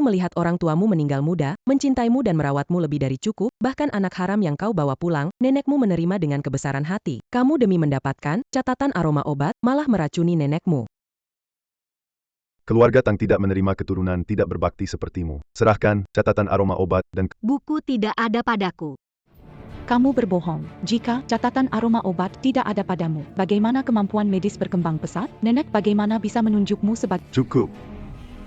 Melihat orang tuamu meninggal muda, mencintaimu dan merawatmu lebih dari cukup, bahkan anak haram yang kau bawa pulang, nenekmu menerima dengan kebesaran hati. Kamu demi mendapatkan catatan aroma obat, malah meracuni nenekmu. Keluarga Tang tidak menerima keturunan tidak berbakti sepertimu. Serahkan catatan aroma obat dan Buku tidak ada padaku. Kamu berbohong. Jika catatan aroma obat tidak ada padamu, bagaimana kemampuan medis berkembang pesat? Nenek bagaimana bisa menunjukmu sebagai... Cukup.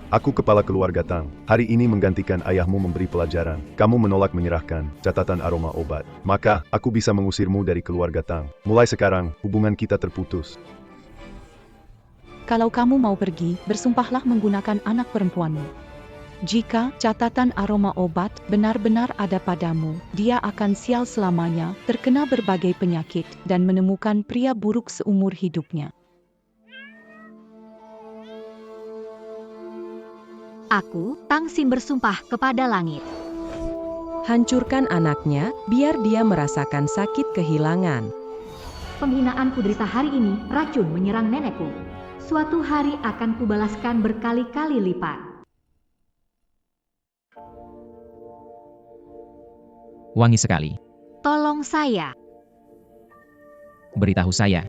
Aku kepala keluarga Tang. Hari ini menggantikan ayahmu memberi pelajaran. Kamu menolak menyerahkan catatan aroma obat. Maka, aku bisa mengusirmu dari keluarga Tang. Mulai sekarang, hubungan kita terputus. Kalau kamu mau pergi, bersumpahlah menggunakan anak perempuanmu. Jika catatan aroma obat benar-benar ada padamu, dia akan sial selamanya, terkena berbagai penyakit, dan menemukan pria buruk seumur hidupnya. Aku, Tang Xin bersumpah kepada langit. Hancurkan anaknya, biar dia merasakan sakit kehilangan. Penghinaan kuderita hari ini, racun menyerang nenekku. Suatu hari akan kubalaskan berkali-kali lipat. Wangi sekali. Tolong saya. Beritahu saya.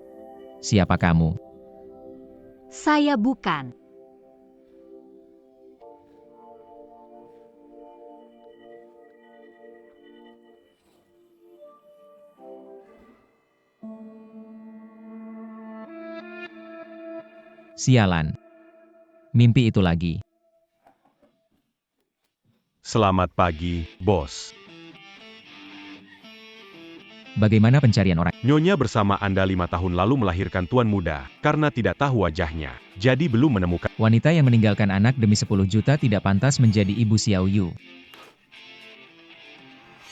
Siapa kamu? Saya bukan. Sialan. Mimpi itu lagi. Selamat pagi, bos. Bagaimana pencarian orang? Nyonya bersama Anda 5 tahun lalu melahirkan tuan muda, karena tidak tahu wajahnya. Jadi belum menemukan. Wanita yang meninggalkan anak demi 10 juta tidak pantas menjadi ibu Xiao Yu.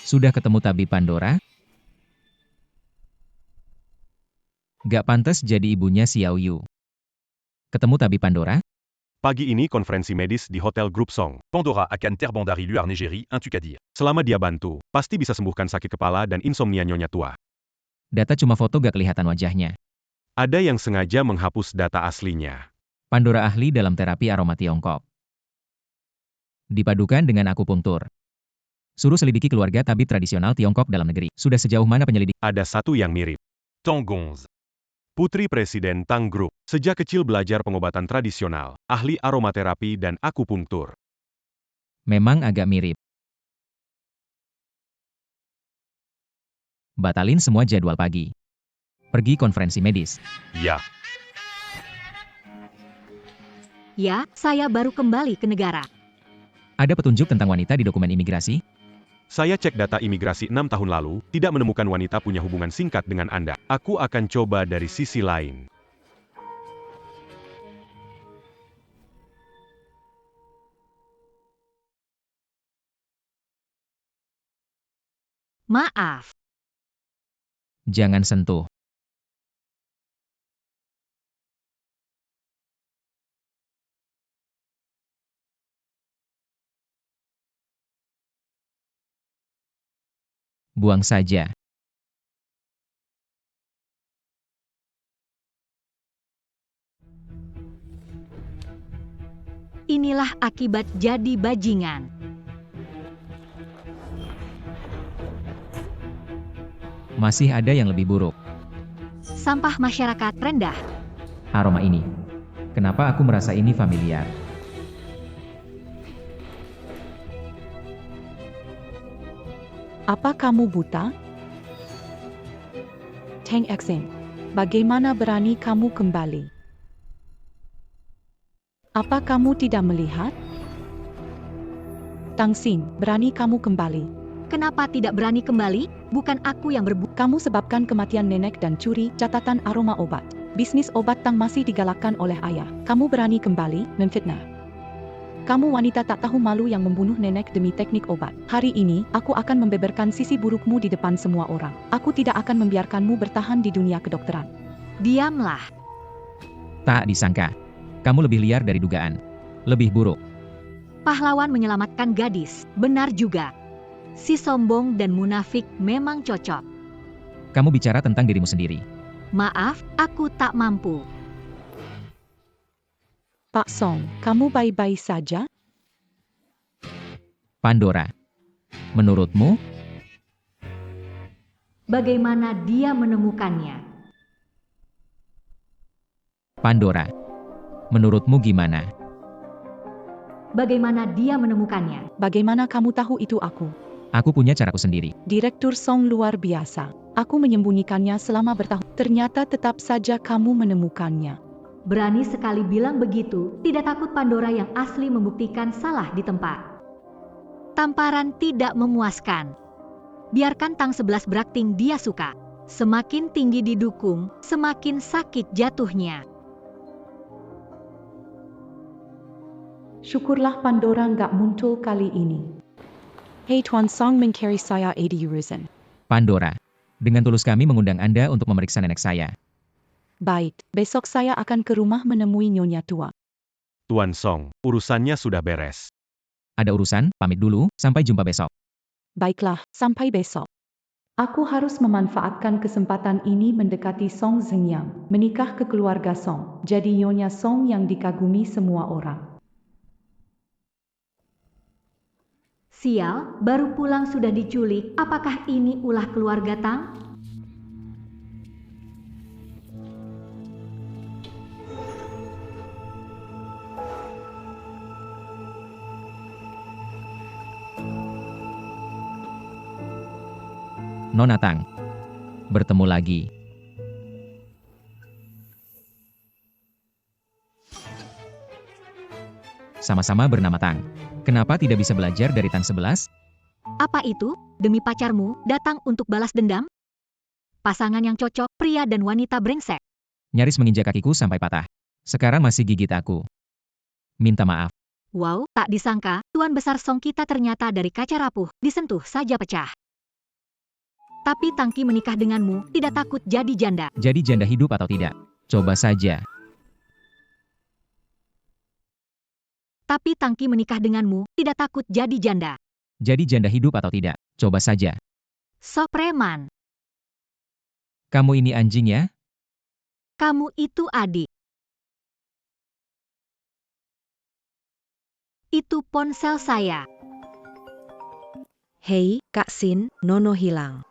Sudah ketemu tabib Pandora? Gak pantas jadi ibunya Xiao Yu. Ketemu tabib Pandora? Pagi ini konferensi medis di Hotel Group Song. Pandora akan terbandari luar Nigeri, un truc à dire. Selama dia bantu, pasti bisa sembuhkan sakit kepala dan insomnia nyonya tua. Data cuma foto gak kelihatan wajahnya. Ada yang sengaja menghapus data aslinya. Pandora ahli dalam terapi aroma Tiongkok. Dipadukan dengan akupunktur. Suruh selidiki keluarga tabib tradisional Tiongkok dalam negeri. Sudah sejauh mana penyelidik? Ada satu yang mirip. Tang Gonz. Putri Presiden Tang Group. Sejak kecil belajar pengobatan tradisional, ahli aromaterapi dan akupunktur. Memang agak mirip. Batalin semua jadwal pagi. Pergi konferensi medis. Ya. Ya, saya baru kembali ke negara. Ada petunjuk tentang wanita di dokumen imigrasi? Saya cek data imigrasi 6 tahun lalu, tidak menemukan wanita punya hubungan singkat dengan Anda. Aku akan coba dari sisi lain. Maaf. Jangan sentuh. Buang saja. Inilah akibat jadi bajingan. Masih ada yang lebih buruk. Sampah masyarakat rendah. Aroma ini. Kenapa aku merasa ini familiar? Apa kamu buta? Tang Xin, bagaimana berani kamu kembali? Apa kamu tidak melihat? Tang Xin, berani kamu kembali. Kenapa tidak berani kembali? Bukan aku yang Kamu sebabkan kematian nenek dan curi catatan aroma obat. Bisnis obat Tang masih digalakkan oleh ayah. Kamu berani kembali, memfitnah. Kamu wanita tak tahu malu yang membunuh nenek demi teknik obat. Hari ini, aku akan membeberkan sisi burukmu di depan semua orang. Aku tidak akan membiarkanmu bertahan di dunia kedokteran. Diamlah. Tak disangka. Kamu lebih liar dari dugaan. Lebih buruk. Pahlawan menyelamatkan gadis. Benar juga. Si sombong dan munafik memang cocok. Kamu bicara tentang dirimu sendiri. Maaf, aku tak mampu. Pak Song, kamu baik-baik saja? Pandora. Menurutmu, Bagaimana dia menemukannya? Pandora. Menurutmu gimana? Bagaimana dia menemukannya? Bagaimana kamu tahu itu aku? Aku punya caraku sendiri. Direktur Song luar biasa. Aku menyembunyikannya selama bertahun. Ternyata tetap saja kamu menemukannya. Berani sekali bilang begitu, tidak takut Pandora yang asli membuktikan salah di tempat. Tamparan tidak memuaskan. Biarkan Tang 11 berakting dia suka. Semakin tinggi didukung, semakin sakit jatuhnya. Syukurlah Pandora nggak muncul kali ini. Hei Tuan Song mengkiri saya 80 Yuruzen. Pandora. Dengan tulus kami mengundang Anda untuk memeriksa nenek saya. Baik, besok saya akan ke rumah menemui Nyonya tua. Tuan Song, urusannya sudah beres. Ada urusan, pamit dulu, sampai jumpa besok. Baiklah, sampai besok. Aku harus memanfaatkan kesempatan ini mendekati Song Zhengyang, menikah ke keluarga Song, jadi Nyonya Song yang dikagumi semua orang. Sial, baru pulang sudah diculik. Apakah ini ulah keluarga Tang? Nona Tang. Bertemu lagi. Sama-sama bernama Tang. Kenapa tidak bisa belajar dari Tang 11? Apa itu? Demi pacarmu, datang untuk balas dendam? Pasangan yang cocok, pria dan wanita brengsek. Nyaris menginjak kakiku sampai patah. Sekarang masih gigit aku. Minta maaf. Wow, tak disangka, Tuan Besar Song kita ternyata dari kaca rapuh, disentuh saja pecah. Tapi Tangki menikah denganmu, tidak takut jadi janda. Jadi janda hidup atau tidak? Coba saja. Tapi Tangki menikah denganmu, tidak takut jadi janda. Jadi janda hidup atau tidak? Coba saja. Sok preman, Kamu ini anjing ya? kamu itu adik. Itu ponsel saya. Hei, Kak Sin, Nono hilang.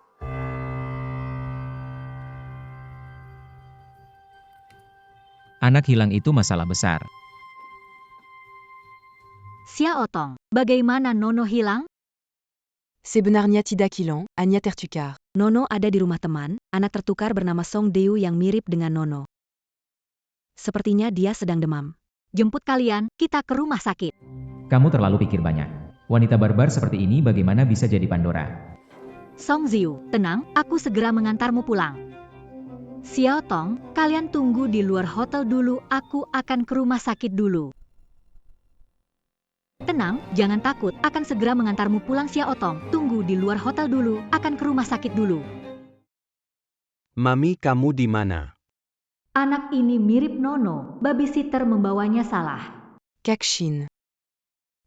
Anak hilang itu masalah besar. Xia Otong, bagaimana Nono hilang? Sebenarnya tidak hilang, hanya tertukar. Nono ada di rumah teman, anak tertukar bernama Song Deu yang mirip dengan Nono. Sepertinya dia sedang demam. Jemput kalian, kita ke rumah sakit. Kamu terlalu pikir banyak. Wanita barbar seperti ini bagaimana bisa jadi Pandora? Song Ziu, tenang, aku segera mengantarmu pulang. Xiao Tong, kalian tunggu di luar hotel dulu, aku akan ke rumah sakit dulu. Tenang, jangan takut, akan segera mengantarmu pulang Xiao Tong. Tunggu di luar hotel dulu, akan ke rumah sakit dulu. Mami, kamu di mana? Anak ini mirip Nono, babysitter membawanya salah. Kakshin.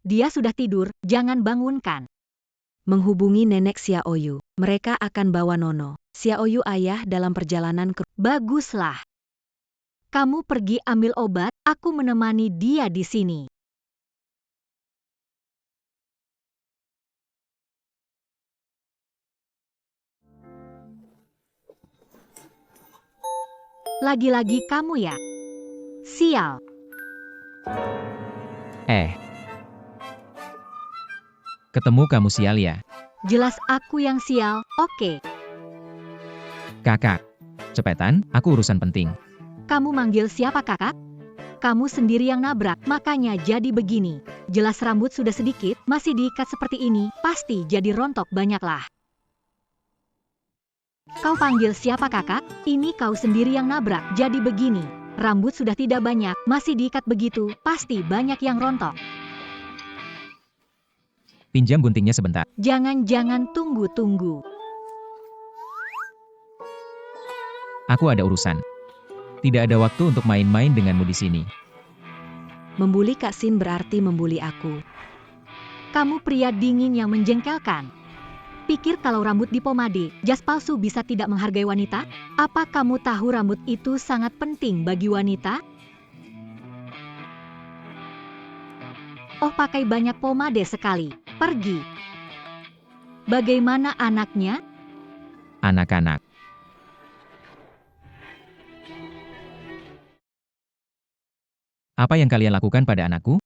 Dia sudah tidur, jangan bangunkan. Menghubungi nenek Xiaoyu. Mereka akan bawa Nono. Xiaoyu ayah dalam perjalanan ke... Baguslah. Kamu pergi ambil obat, aku menemani dia di sini. Lagi-lagi kamu ya? Sial. Ketemu kamu sial ya? Jelas aku yang sial, oke. Kakak. Cepetan, aku urusan penting. Kamu manggil siapa kakak? Kamu sendiri yang nabrak, makanya jadi begini. Jelas rambut sudah sedikit, masih diikat seperti ini, pasti jadi rontok banyaklah. Kau panggil siapa kakak? Ini kau sendiri yang nabrak, jadi begini. Rambut sudah tidak banyak, masih diikat begitu, pasti banyak yang rontok. Pinjam guntingnya sebentar. Jangan-jangan tunggu-tunggu. Aku ada urusan. Tidak ada waktu untuk main-main denganmu di sini. Membuli Kak Sin berarti membuli aku. Kamu pria dingin yang menjengkelkan. Pikir kalau rambut dipomade, jas palsu bisa tidak menghargai wanita? Apa kamu tahu rambut itu sangat penting bagi wanita? Oh, pakai banyak pomade sekali. Pergi. Bagaimana anaknya? Anak-anak. Apa yang kalian lakukan pada anakku?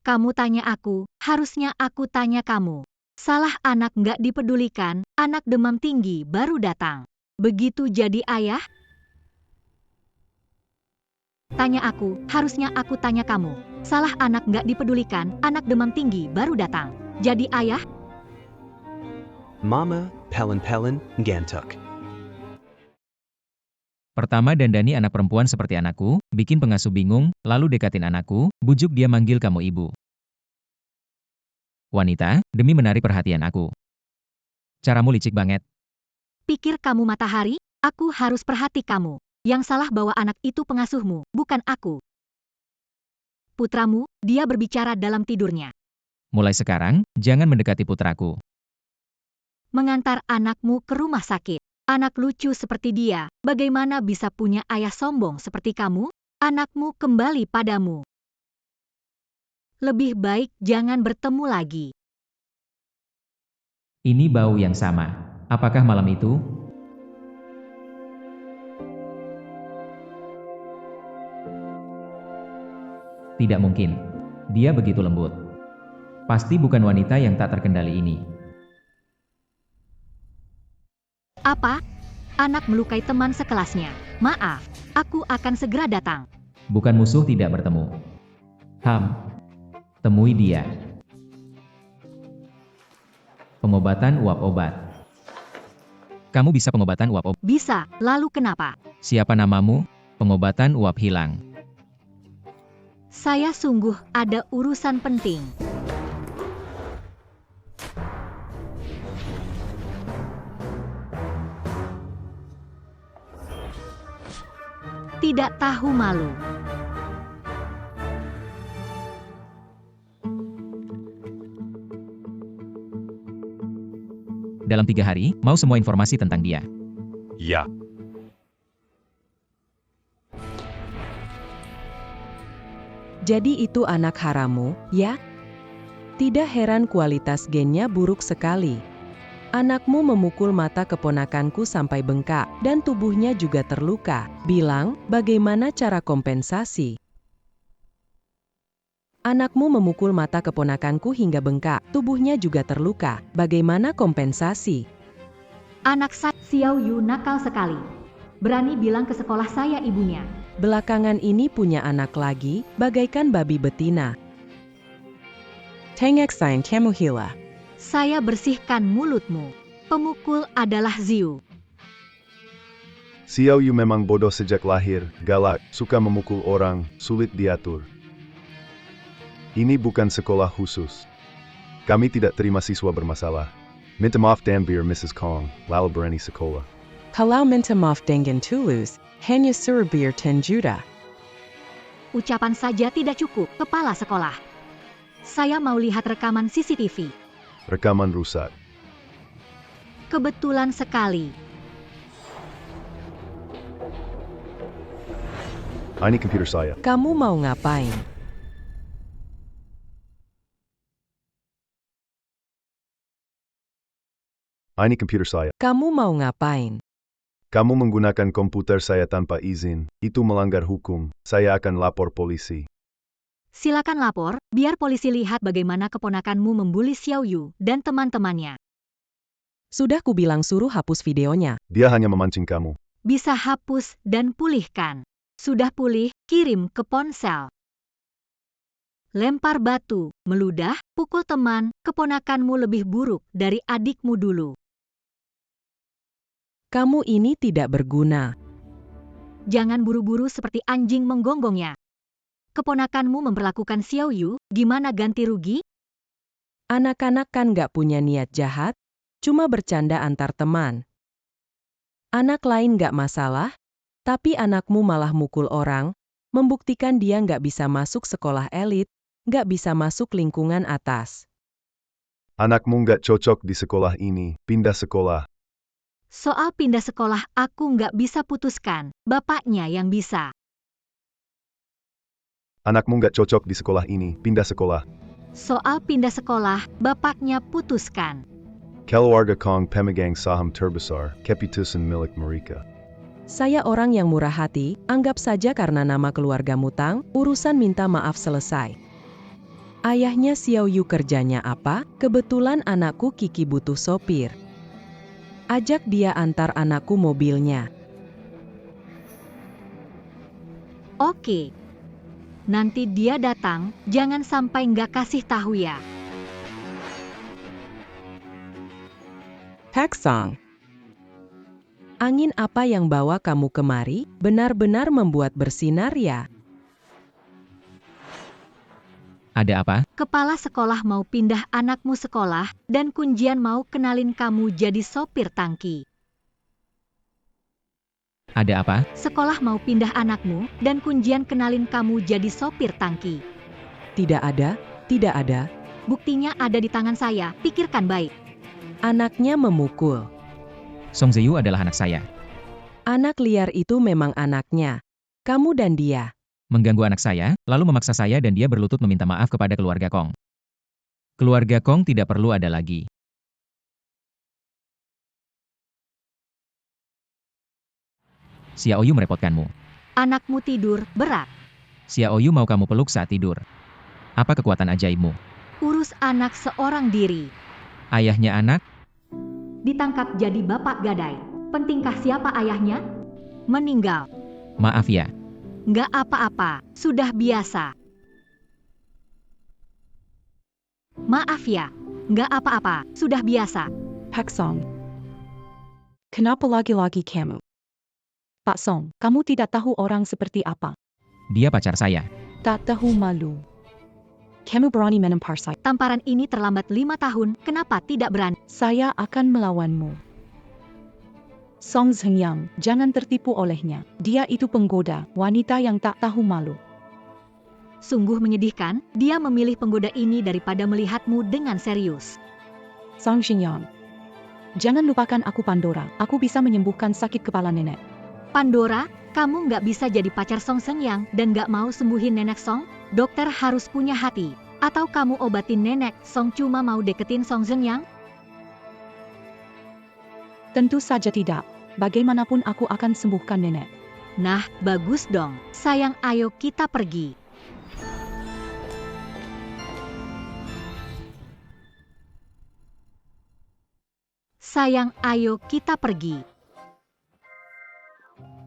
Kamu tanya aku, harusnya aku tanya kamu. Salah anak nggak dipedulikan, anak demam tinggi baru datang. Begitu jadi ayah? Tanya aku, harusnya aku tanya kamu. Salah anak nggak dipedulikan, anak demam tinggi baru datang. Jadi ayah? Mama, Pelin Gantuk. Pertama dandani anak perempuan seperti anakku, bikin pengasuh bingung, lalu dekatin anakku, bujuk dia manggil kamu ibu. Wanita, demi menarik perhatian aku. Caramu licik banget. Pikir kamu matahari? Aku harus perhati kamu. Yang salah bawa anak itu pengasuhmu, bukan aku. Putramu, dia berbicara dalam tidurnya. Mulai sekarang, jangan mendekati putraku. Mengantar anakmu ke rumah sakit. Anak lucu seperti dia, bagaimana bisa punya ayah sombong seperti kamu? Anakmu kembali padamu. Lebih baik jangan bertemu lagi. Ini bau yang sama. Apakah malam itu? Tidak mungkin. Dia begitu lembut. Pasti bukan wanita yang tak terkendali ini. Apa? Anak melukai teman sekelasnya. Maaf, aku akan segera datang. Bukan musuh tidak bertemu. Temui dia. Pengobatan uap obat. Kamu bisa pengobatan uap obat? Bisa, lalu kenapa? Siapa namamu? Pengobatan uap hilang. Saya sungguh ada urusan penting. Tidak tahu malu. Dalam 3 hari, mau semua informasi tentang dia. Ya. Jadi itu anak harammu, ya? Tidak heran kualitas gennya buruk sekali. Anakmu memukul mata keponakanku sampai bengkak, dan tubuhnya juga terluka. Bilang, bagaimana cara kompensasi? Anakmu memukul mata keponakanku hingga bengkak, tubuhnya juga terluka. Bagaimana kompensasi? Anak saya, Xiao Yu nakal sekali. Berani bilang ke sekolah saya ibunya. Belakangan ini punya anak lagi, bagaikan babi betina. Tengek sain kamu hila. Saya bersihkan mulutmu. Pemukul adalah Ziu. Xiao Yu memang bodoh sejak lahir, galak, suka memukul orang, sulit diatur. Ini bukan sekolah khusus. Kami tidak terima siswa bermasalah. Minta maaf dan biar Mrs. Kong, lalu berani sekolah. Kalau minta maaf dengan tulus, hanya suruh biar 10 juta. Ucapan saja tidak cukup, kepala sekolah. Saya mau lihat rekaman CCTV. Rekaman rusak. Kebetulan sekali. Ini komputer saya. Kamu mau ngapain? Ini komputer saya. Kamu mau ngapain? Kamu menggunakan komputer saya tanpa izin. Itu melanggar hukum. Saya akan lapor polisi. Silakan lapor, biar polisi lihat bagaimana keponakanmu membuli Xiao Yu dan teman-temannya. Sudah kubilang suruh hapus videonya. Dia hanya memancing kamu. Bisa hapus dan pulihkan. Sudah pulih, kirim ke ponsel. Lempar batu, meludah, pukul teman, keponakanmu lebih buruk dari adikmu dulu. Kamu ini tidak berguna. Jangan buru-buru seperti anjing menggonggongnya. Keponakanmu memperlakukan Xiao Yu, gimana ganti rugi? Anak-anak kan gak punya niat jahat, cuma bercanda antar teman. Anak lain gak masalah, tapi anakmu malah mukul orang, membuktikan dia gak bisa masuk sekolah elit, gak bisa masuk lingkungan atas. Anakmu nggak cocok di sekolah ini, pindah sekolah. Soal pindah sekolah aku nggak bisa putuskan, bapaknya yang bisa. Anakmu nggak cocok di sekolah ini, pindah sekolah. Soal pindah sekolah, bapaknya putuskan. Keluarga Kong pemegang saham terbesar, keputusan milik mereka. Saya orang yang murah hati, anggap saja karena nama keluarga mutang, urusan minta maaf selesai. Ayahnya Xiao Yu kerjanya apa? Kebetulan anakku Kiki butuh sopir. Ajak dia antar anakku mobilnya. Oke. Nanti dia datang, jangan sampai nggak kasih tahu ya. Pak Song. Angin apa yang bawa kamu kemari, benar-benar membuat bersinar ya. Ada apa? Kepala sekolah mau pindah anakmu sekolah, dan Kunjian mau kenalin kamu jadi sopir tangki. Ada apa? Sekolah mau pindah anakmu, dan Kunjian kenalin kamu jadi sopir tangki. Tidak ada, tidak ada. Buktinya ada di tangan saya, pikirkan baik. Anaknya memukul. Song Ziyu adalah anak saya. Anak liar itu memang anaknya. Kamu dan dia. Mengganggu anak saya, lalu memaksa saya dan dia berlutut meminta maaf kepada keluarga Kong. Keluarga Kong tidak perlu ada lagi. Xiao Yu merepotkanmu. Anakmu tidur, berat. Xiao Yu mau kamu peluk saat tidur. Apa kekuatan ajaibmu? Urus anak seorang diri. Ayahnya anak? Ditangkap jadi bapak gadai. Pentingkah siapa ayahnya? Meninggal. Maaf ya. Nggak apa-apa, sudah biasa. Maaf ya, nggak apa-apa, sudah biasa. Pak Song. Kenapa lagi-lagi kamu? Pak Song, kamu tidak tahu orang seperti apa. Dia pacar saya. Tak tahu malu. Kamu berani menampar saya. Tamparan ini terlambat 5 tahun, kenapa tidak berani? Saya akan melawanmu. Song Zhengyang, jangan tertipu olehnya. Dia itu penggoda, wanita yang tak tahu malu. Sungguh menyedihkan, dia memilih penggoda ini daripada melihatmu dengan serius. Song Zhengyang, jangan lupakan aku Pandora. Aku bisa menyembuhkan sakit kepala nenek. Pandora, kamu nggak bisa jadi pacar Song Zhengyang dan nggak mau sembuhin nenek Song? Dokter harus punya hati. Atau kamu obatin nenek Song cuma mau deketin Song Zhengyang? Tentu saja tidak. Bagaimanapun aku akan sembuhkan nenek. Nah, bagus dong. Sayang, ayo kita pergi. Sayang, ayo kita pergi.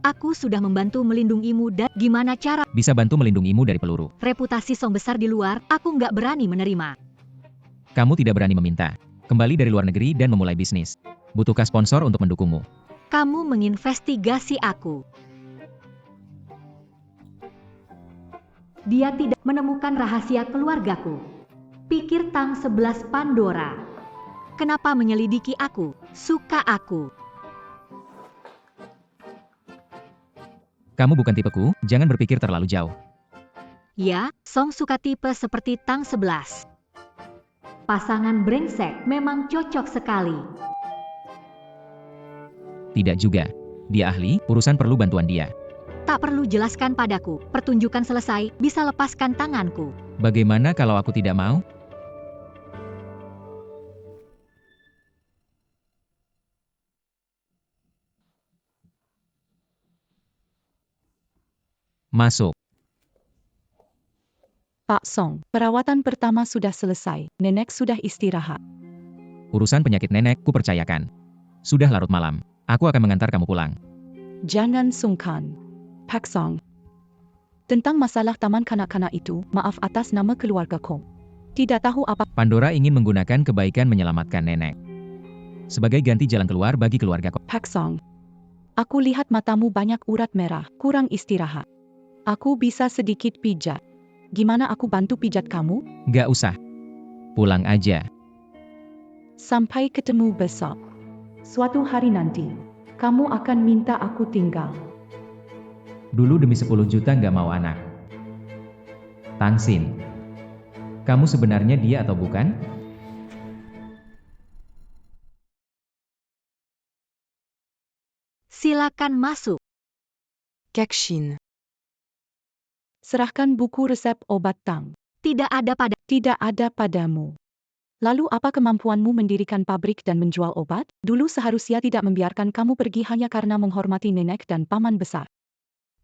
Aku sudah membantu melindungimu dan gimana cara Bisa bantu melindungimu dari peluru. reputasi Song besar di luar, aku nggak berani menerima. Kamu tidak berani meminta. Kembali dari luar negeri dan memulai bisnis. Butuhkah sponsor untuk mendukungmu? Kamu menginvestigasi aku. Dia tidak menemukan rahasia keluargaku. Pikir Tang 11 Pandora. Kenapa menyelidiki aku? Suka aku. Kamu bukan tipeku, jangan berpikir terlalu jauh. Ya, Song suka tipe seperti Tang 11. Pasangan brengsek memang cocok sekali. Tidak juga. Dia ahli, urusan perlu bantuan dia. Tak perlu jelaskan padaku, pertunjukan selesai, bisa lepaskan tanganku. Bagaimana kalau aku tidak mau? Masuk. Pak Song, perawatan pertama sudah selesai. Nenek sudah istirahat. Urusan penyakit nenek, ku percayakan. Sudah larut malam. Aku akan mengantar kamu pulang. Jangan sungkan. Pak Song. Tentang masalah taman kanak-kanak itu, maaf atas nama keluarga Kong. Tidak tahu apa. Pandora ingin menggunakan kebaikan menyelamatkan nenek. Sebagai ganti jalan keluar bagi keluarga Kong. Pak Song. Aku lihat matamu banyak urat merah, kurang istirahat. Aku bisa sedikit pijat. Gimana aku bantu pijat kamu? Gak usah. Pulang aja. Sampai ketemu besok. Suatu hari nanti, kamu akan minta aku tinggal. Dulu demi 10 juta gak mau anak. Tangsin. Kamu sebenarnya dia atau bukan? Silakan masuk. Cakshin. Serahkan buku resep obat Tang. Tidak ada pada Tidak ada padamu. Lalu apa kemampuanmu mendirikan pabrik dan menjual obat? Dulu seharusnya tidak membiarkan kamu pergi hanya karena menghormati nenek dan paman besar.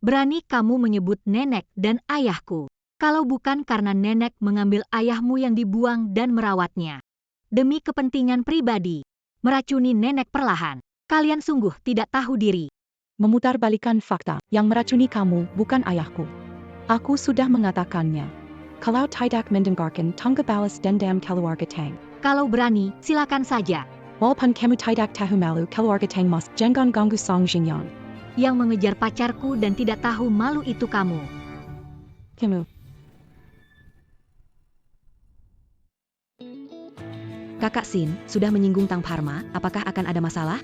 Berani kamu menyebut nenek dan ayahku. Kalau bukan karena nenek mengambil ayahmu yang dibuang dan merawatnya. Demi kepentingan pribadi, meracuni nenek perlahan. Kalian sungguh tidak tahu diri. Memutarbalikkan fakta, yang meracuni kamu bukan ayahku. Aku sudah mengatakannya. Kalau tidak mendengarkan tangga balas dendam keluarga Tang. Kalau berani, silakan saja. Walaupun kamu tidak tahu malu keluarga Tang mas jangan ganggu Song Jingyan. Yang mengejar pacarku dan tidak tahu malu itu kamu. Kamu. Kakak Sin, sudah menyinggung Tang Parma, apakah akan ada masalah?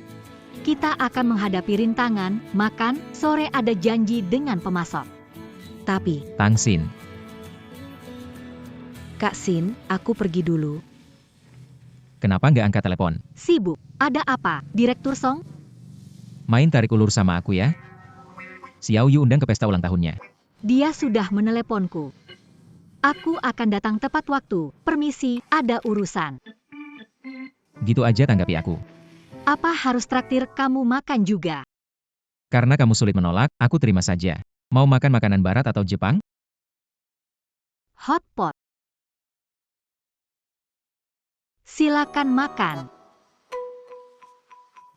Kita akan menghadapi rintangan, makan, sore ada janji dengan pemasok. Tapi, Tang Sin, Kak Sin, aku pergi dulu. kenapa nggak angkat telepon? Sibuk, ada apa, Direktur Song? Main tarik ulur sama aku ya. Xiao Yu undang ke pesta ulang tahunnya. Dia sudah meneleponku. Aku akan datang tepat waktu, permisi, ada urusan. Gitu aja tanggapi aku. Apa harus traktir kamu makan juga? Karena kamu sulit menolak, aku terima saja. Mau makan makanan barat atau Jepang? Hotpot. Silakan makan.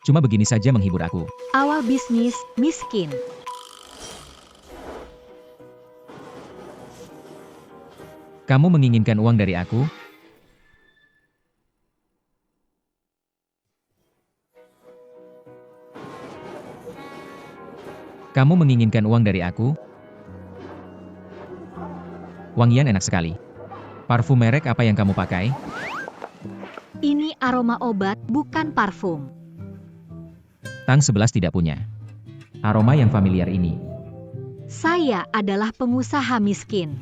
Cuma begini saja menghibur aku. Awal bisnis, miskin. Kamu menginginkan uang dari aku? Kamu menginginkan uang dari aku? Wangian enak sekali. Parfum merek apa yang kamu pakai? Ini aroma obat, bukan parfum. Tang 11 tidak punya. Aroma yang familiar ini. Saya adalah pengusaha miskin.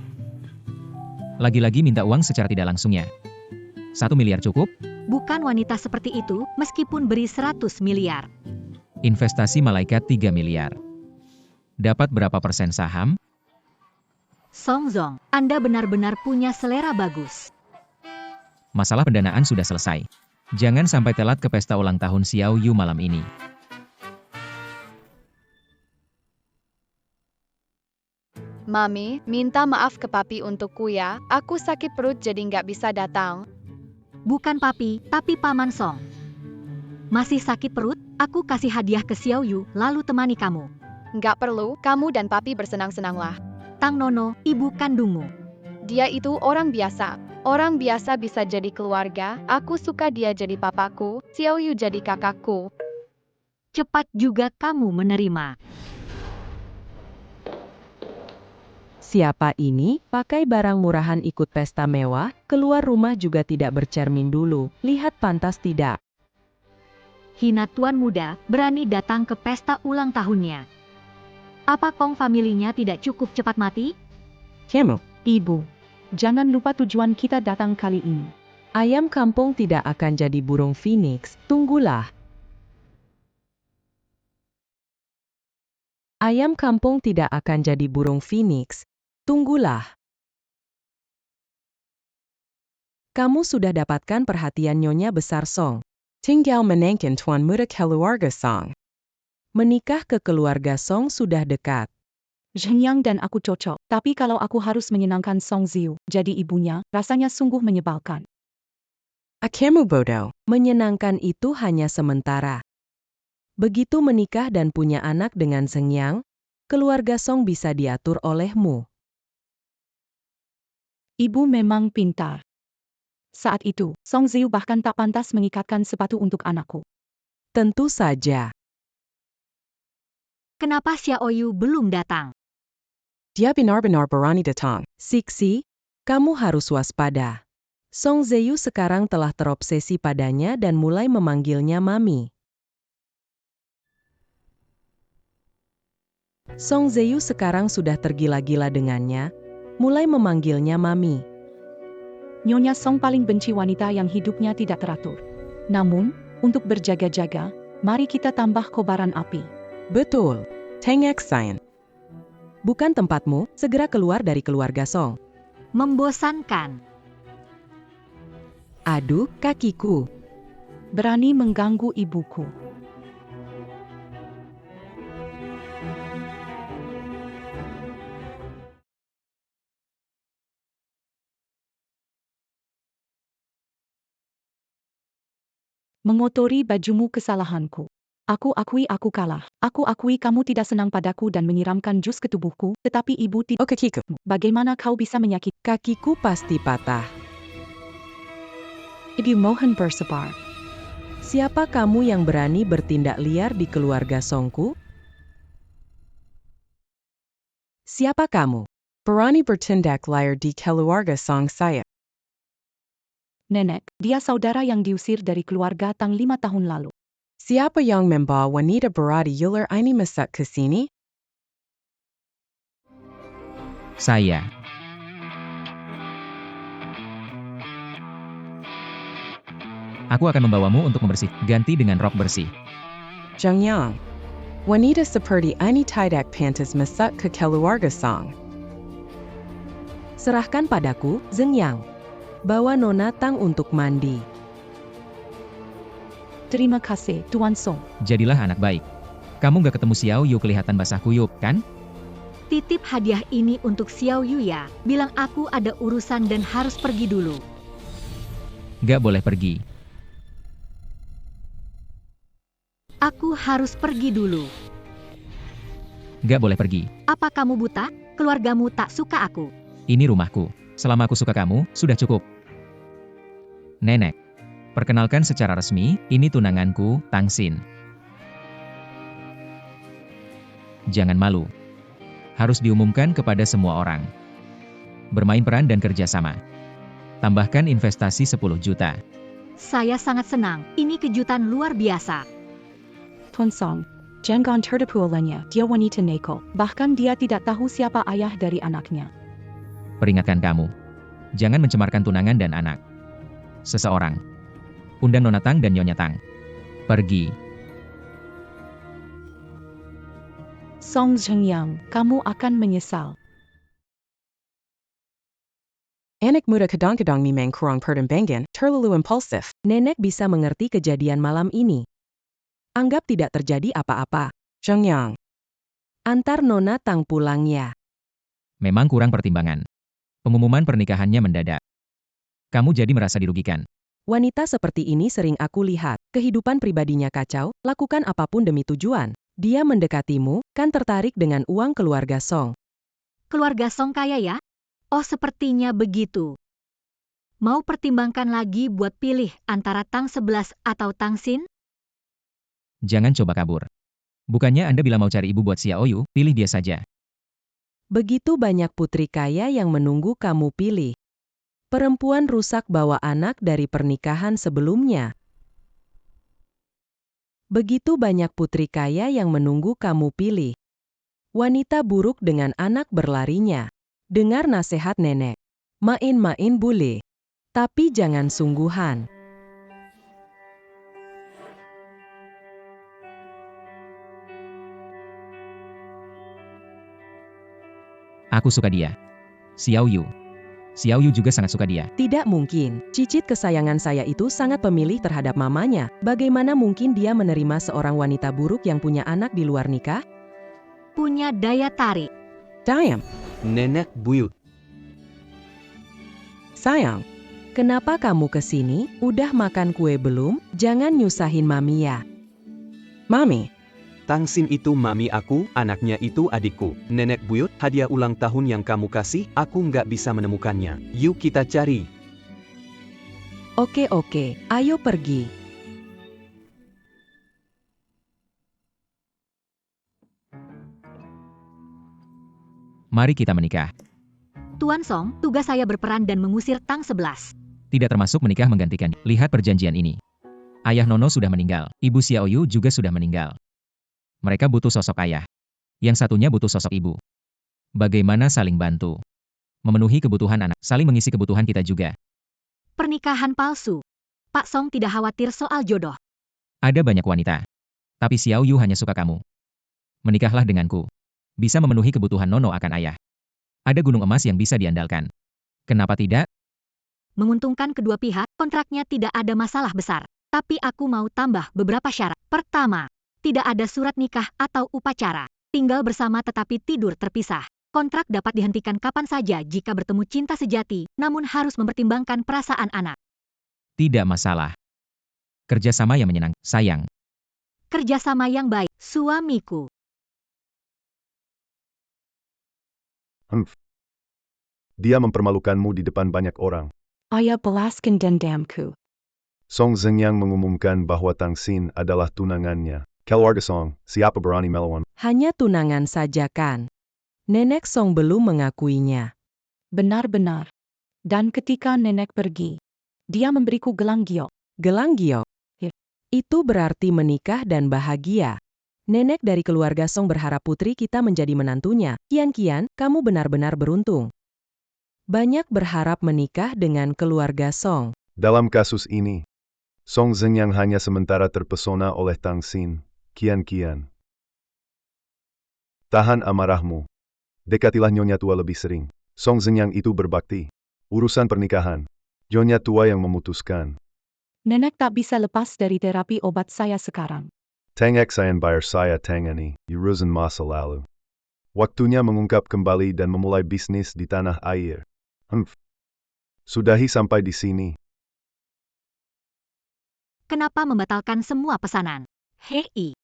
Lagi-lagi minta uang secara tidak langsungnya. 1 miliar cukup? Bukan wanita seperti itu, meskipun beri 100 miliar. Investasi malaikat 3 miliar. Dapat berapa persen saham? Song Zong, Anda benar-benar punya selera bagus. Masalah pendanaan sudah selesai. Jangan sampai telat ke pesta ulang tahun Xiao Yu malam ini. Mami, minta maaf ke papi untukku ya. Aku sakit perut jadi nggak bisa datang. Bukan papi, tapi paman Song. Masih sakit perut? Aku kasih hadiah ke Xiao Yu, lalu temani kamu. Nggak perlu, kamu dan papi bersenang-senanglah. Tang Nono, ibu kandungmu. Dia itu orang biasa. Orang biasa bisa jadi keluarga. Aku suka dia jadi papaku, Xiao Yu jadi kakakku. Cepat juga kamu menerima. Siapa ini? Pakai barang murahan ikut pesta mewah, keluar rumah juga tidak bercermin dulu. Lihat pantas tidak? Hina tuan muda, berani datang ke pesta ulang tahunnya. Apa Kong familinya tidak cukup cepat mati? Kamu, Ibu, jangan lupa tujuan kita datang kali ini. ayam kampung tidak akan jadi burung phoenix, tunggulah. Ayam kampung tidak akan jadi burung phoenix, tunggulah. Kamu sudah dapatkan perhatian Nyonya Besar Song. Tinggal menangkan Tuan Muda keluarga Song. Menikah ke keluarga Song sudah dekat. Zhengyang dan aku cocok, tapi kalau aku harus menyenangkan Song Ziu, jadi ibunya, rasanya sungguh menyebalkan. Kamu bodoh. Menyenangkan itu hanya sementara. Begitu menikah dan punya anak dengan Zhengyang, keluarga Song bisa diatur olehmu. Ibu memang pintar. Saat itu, Song Ziu bahkan tak pantas mengikatkan sepatu untuk anakku. Tentu saja. Kenapa Xiao Yu belum datang? Dia benar-benar berani datang. Siksi, kamu harus waspada. Song Ziyu sekarang telah terobsesi padanya dan mulai memanggilnya Mami. Song Ziyu sekarang sudah tergila-gila dengannya, mulai memanggilnya Mami. Nyonya Song paling benci wanita yang hidupnya tidak teratur. Namun, untuk berjaga-jaga, mari kita tambah kobaran api. Betul. Tengek Sain. Bukan tempatmu, segera keluar dari keluarga Song. Membosankan. Aduh, kakiku. Berani mengganggu ibuku. Mengotori bajumu kesalahanku. Aku akui aku kalah. Aku akui kamu tidak senang padaku dan menyiramkan jus ke tubuhku, tetapi ibu tidak. Oke, Kiku. Bagaimana kau bisa menyakiti? Kakiku pasti patah. Ibu mohon bersabar. Siapa kamu yang berani bertindak liar di keluarga Songku? Siapa kamu? Berani bertindak liar di keluarga Song saya. Nenek, dia saudara yang diusir dari keluarga Tang 5 tahun lalu. Siapa yang membawa wanita berada ular ini masuk ke sini? Saya. Aku akan membawamu untuk membersih, ganti dengan rok bersih. Zheng Yang. Wanita seperti ini tidak pantas masuk ke keluarga Song. Serahkan padaku, Zheng Yang. Bawa Nona Tang untuk mandi. Terima kasih, Tuan Song. Jadilah anak baik. Kamu gak ketemu Xiao Yu kelihatan basah kuyup, kan? Titip hadiah ini untuk Xiao Yu ya. Bilang aku ada urusan dan harus pergi dulu. Gak boleh pergi. Aku harus pergi dulu. Gak boleh pergi. Apa kamu buta? Keluargamu tak suka aku. Ini rumahku. Selama aku suka kamu, sudah cukup. Nenek. Perkenalkan secara resmi, ini tunanganku, Tang Xin. Jangan malu. Harus diumumkan kepada semua orang. Bermain peran dan kerjasama. Tambahkan investasi 10 juta. Saya sangat senang. Ini kejutan luar biasa. Tuan Song, jangan tertipu olehnya. Dia wanita neko. Bahkan dia tidak tahu siapa ayah dari anaknya. Peringatkan kamu. Jangan mencemarkan tunangan dan anak seseorang. Undang Nona Tang dan Nyonya Tang. Pergi. Song Zhengyang, kamu akan menyesal. Anak muda kadang-kadang memang kurang pertimbangan, terlalu impulsif. Nenek bisa mengerti kejadian malam ini. Anggap tidak terjadi apa-apa. Zheng Yang. Antar Nona Tang pulang ya. Memang kurang pertimbangan. Pengumuman pernikahannya mendadak. Kamu jadi merasa dirugikan. Wanita seperti ini sering aku lihat. Kehidupan pribadinya kacau, lakukan apapun demi tujuan. Dia mendekatimu, kan tertarik dengan uang keluarga Song. Keluarga Song kaya ya? Oh, sepertinya begitu. Mau pertimbangkan lagi buat pilih antara Tang 11 atau Tang Xin? Jangan coba kabur. Bukannya Anda bila mau cari ibu buat Xiao Yu, pilih dia saja. Begitu banyak putri kaya yang menunggu kamu pilih. Perempuan rusak bawa anak dari pernikahan sebelumnya. Begitu banyak putri kaya yang menunggu kamu pilih. Wanita buruk dengan anak berlarinya. Dengar nasihat nenek. Main-main boleh. Tapi jangan sungguhan. Aku suka dia. Xiao Yu. Xiao Yu juga sangat suka dia. Tidak mungkin. Cicit kesayangan saya itu sangat pemilih terhadap mamanya. Bagaimana mungkin dia menerima seorang wanita buruk yang punya anak di luar nikah? Punya daya tarik. Diam. Nenek buyut. Sayang. Kenapa kamu kesini? Udah makan kue belum? Jangan nyusahin mami ya. Mami. Tang Xin itu mami aku, anaknya itu adikku. Nenek buyut, hadiah ulang tahun yang kamu kasih, aku nggak bisa menemukannya. Yuk kita cari. Oke, ayo pergi. Mari kita menikah. Tuan Song, tugas saya berperan dan mengusir Tang 11. Tidak termasuk menikah menggantikan. Lihat perjanjian ini. Ayah Nono sudah meninggal. Ibu Xiao Yu juga sudah meninggal. Mereka butuh sosok ayah. Yang satunya butuh sosok ibu. Bagaimana saling bantu? Memenuhi kebutuhan anak, saling mengisi kebutuhan kita juga. Pernikahan palsu. Pak Song tidak khawatir soal jodoh. Ada banyak wanita. Tapi Xiao Yu hanya suka kamu. Menikahlah denganku. Bisa memenuhi kebutuhan Nono akan ayah. Ada gunung emas yang bisa diandalkan. Kenapa tidak? Menguntungkan kedua pihak, kontraknya tidak ada masalah besar. Tapi aku mau tambah beberapa syarat. Pertama, tidak ada surat nikah atau upacara. Tinggal bersama tetapi tidur terpisah. Kontrak dapat dihentikan kapan saja jika bertemu cinta sejati, namun harus mempertimbangkan perasaan anak. Tidak masalah. Kerjasama yang menyenangkan, sayang. Kerjasama yang baik, suamiku. Dia mempermalukanmu di depan banyak orang. Ayah balaskan dendamku. Song Zengyang mengumumkan bahwa Tang Xin adalah tunangannya. Keluarga Song, siapa berani melawan? Hanya tunangan saja kan? Nenek Song belum mengakuinya. Benar-benar. Dan ketika nenek pergi, dia memberiku gelang giok. Gelang giok. Ya. Itu berarti menikah dan bahagia. Nenek dari keluarga Song berharap putri kita menjadi menantunya. Kian, kamu benar-benar beruntung. Banyak berharap menikah dengan keluarga Song. Dalam kasus ini, Song Zengyang hanya sementara terpesona oleh Tang Xin. Kian. Tahan amarahmu. Dekatilah nyonya tua lebih sering. Song Zengyang itu berbakti. Urusan pernikahan, nyonya tua yang memutuskan. Nenek tak bisa lepas dari terapi obat saya sekarang. Tang Xian bayar saya tangani, urusan masa lalu. Waktunya mengungkap kembali dan memulai bisnis di tanah air. Sudahi sampai di sini. Kenapa membatalkan semua pesanan? Hei.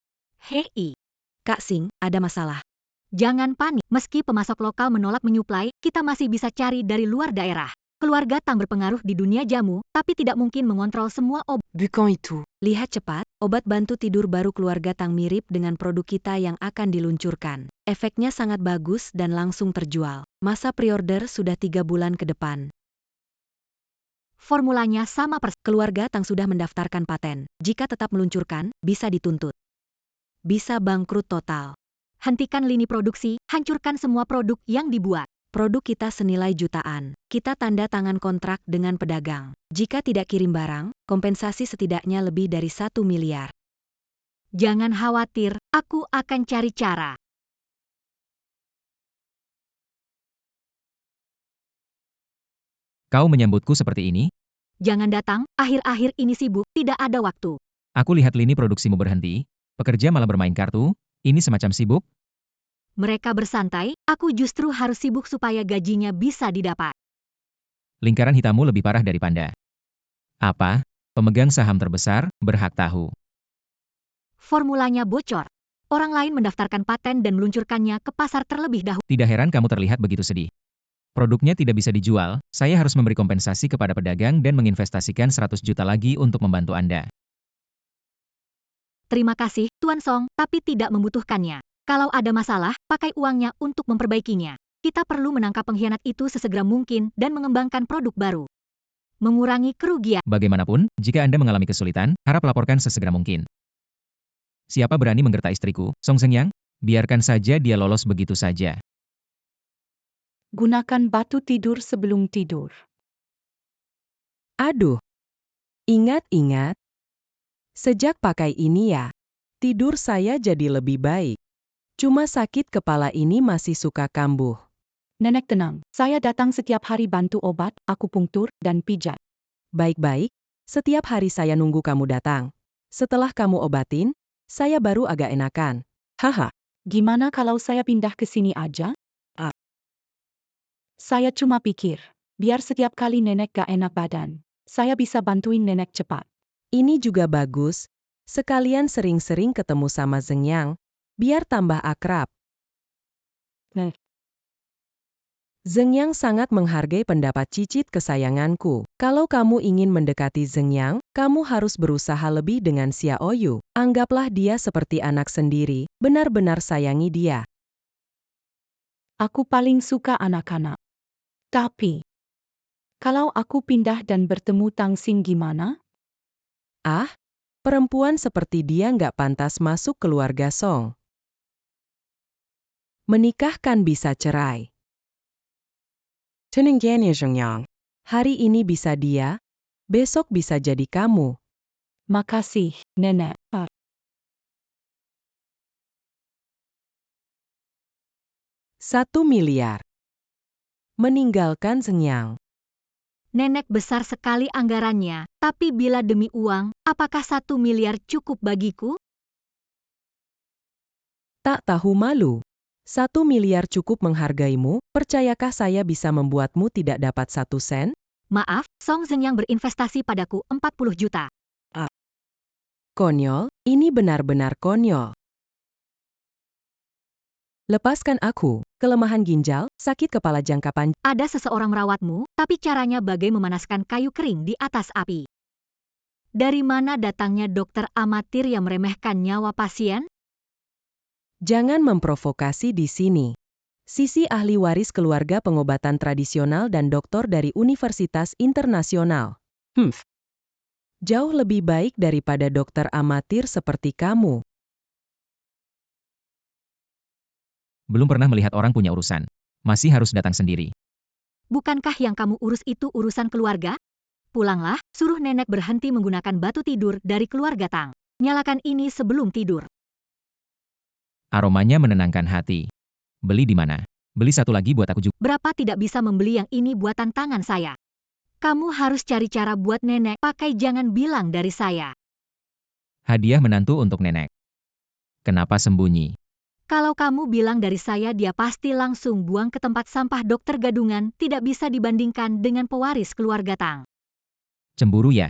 Kak Sing, ada masalah. Jangan panik, meski pemasok lokal menolak menyuplai, kita masih bisa cari dari luar daerah. Keluarga Tang berpengaruh di dunia jamu, tapi tidak mungkin mengontrol semua obat. Bukan itu. Lihat cepat, obat bantu tidur baru keluarga Tang mirip dengan produk kita yang akan diluncurkan. Efeknya sangat bagus dan langsung terjual. Masa pre-order sudah 3 bulan ke depan. Formulanya sama persis. Keluarga Tang sudah mendaftarkan paten. Jika tetap meluncurkan, bisa dituntut. Bisa bangkrut total. Hentikan lini produksi, hancurkan semua produk yang dibuat. Produk kita senilai jutaan. Kita tanda tangan kontrak dengan pedagang. Jika tidak kirim barang, kompensasi setidaknya lebih dari 1 miliar. Jangan khawatir, aku akan cari cara. Kau menyambutku seperti ini? Jangan datang, akhir-akhir ini sibuk, tidak ada waktu. Aku lihat lini produksimu berhenti. Pekerja malah bermain kartu. Ini semacam sibuk? Mereka bersantai, aku justru harus sibuk supaya gajinya bisa didapat. Lingkaran hitammu lebih parah dari panda. Apa? Pemegang saham terbesar, berhak tahu. Formulanya bocor. Orang lain mendaftarkan paten dan meluncurkannya ke pasar terlebih dahulu. Tidak heran kamu terlihat begitu sedih. Produknya tidak bisa dijual, saya harus memberi kompensasi kepada pedagang dan menginvestasikan 100 juta lagi untuk membantu Anda. Terima kasih, Tuan Song, tapi tidak membutuhkannya. Kalau ada masalah, pakai uangnya untuk memperbaikinya. Kita perlu menangkap pengkhianat itu sesegera mungkin dan mengembangkan produk baru. Mengurangi kerugian. Bagaimanapun, jika Anda mengalami kesulitan, harap laporkan sesegera mungkin. Siapa berani menggertak istriku, Song Zengyang? Biarkan saja dia lolos begitu saja. Gunakan batu tidur sebelum tidur. Aduh. Ingat. Sejak pakai ini ya, tidur saya jadi lebih baik. Cuma sakit kepala ini masih suka kambuh. Nenek tenang, saya datang setiap hari bantu obat, akupunktur, dan pijat. Baik-baik, setiap hari saya nunggu kamu datang. Setelah kamu obatin, saya baru agak enakan. Haha. Gimana kalau saya pindah ke sini aja? Saya cuma pikir, biar setiap kali nenek gak enak badan, saya bisa bantuin nenek cepat. Ini juga bagus, sekalian sering-sering ketemu sama Zengyang, biar tambah akrab. Zengyang sangat menghargai pendapat cicit kesayanganku. Kalau kamu ingin mendekati Zengyang, kamu harus berusaha lebih dengan Xiaoyu. Anggaplah dia seperti anak sendiri, benar-benar sayangi dia. Aku paling suka anak-anak. Tapi, kalau aku pindah dan bertemu Tang Xin gimana? Ah, perempuan seperti dia nggak pantas masuk keluarga Song. Menikah kan bisa cerai. Hari ini bisa dia, besok bisa jadi kamu. Makasih, nenek. 1 miliar. Meninggalkan Zengyang. Nenek besar sekali anggarannya, tapi bila demi uang, apakah 1 miliar cukup bagiku? Tak tahu malu. 1 miliar cukup menghargaimu, percayakah saya bisa membuatmu tidak dapat 1 sen? Maaf, Song Zeng yang berinvestasi padaku 40 juta. Konyol, ini benar-benar konyol. Lepaskan aku, kelemahan ginjal, sakit kepala jangka panjang. Ada seseorang merawatmu, tapi caranya bagai memanaskan kayu kering di atas api. Dari mana datangnya dokter amatir yang meremehkan nyawa pasien? Jangan memprovokasi di sini. Sisi ahli waris keluarga pengobatan tradisional dan doktor dari Universitas Internasional. Jauh lebih baik daripada dokter amatir seperti kamu. Belum pernah melihat orang punya urusan. Masih harus datang sendiri. Bukankah yang kamu urus itu urusan keluarga? Pulanglah, suruh nenek berhenti menggunakan batu tidur dari keluarga Tang. Nyalakan ini sebelum tidur. Aromanya menenangkan hati. Beli di mana? Beli satu lagi buat aku juga. Berapa tidak bisa membeli yang ini buatan tangan saya? Kamu harus cari cara buat nenek pakai, jangan bilang dari saya. Hadiah menantu untuk nenek. Kenapa sembunyi? Kalau kamu bilang dari saya, dia pasti langsung buang ke tempat sampah. Dokter gadungan tidak bisa dibandingkan dengan pewaris keluarga Tang. Cemburu ya?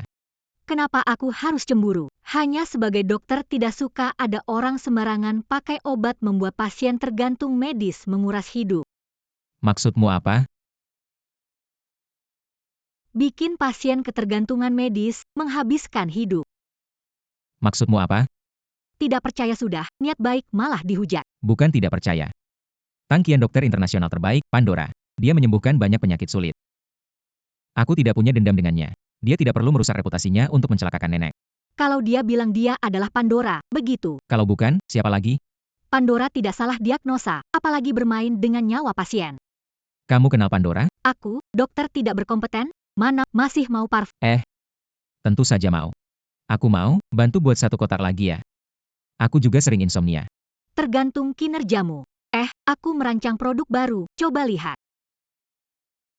Kenapa aku harus cemburu? Hanya sebagai dokter tidak suka ada orang sembarangan pakai obat membuat pasien tergantung medis, menguras hidup. Maksudmu apa? Bikin pasien ketergantungan medis, menghabiskan hidup. Maksudmu apa? Tidak percaya sudah, niat baik malah dihujat. Bukan tidak percaya. Tang Qian dokter internasional terbaik, Pandora. Dia menyembuhkan banyak penyakit sulit. Aku tidak punya dendam dengannya. Dia tidak perlu merusak reputasinya untuk mencelakakan nenek. Kalau dia bilang dia adalah Pandora, begitu. Kalau bukan, siapa lagi? Pandora tidak salah diagnosa, apalagi bermain dengan nyawa pasien. Kamu kenal Pandora? Aku, dokter tidak berkompeten, mana masih mau parfum? Tentu saja mau. Aku mau, bantu buat 1 kotak lagi ya. Aku juga sering insomnia. Tergantung kinerjamu. Aku merancang produk baru, coba lihat.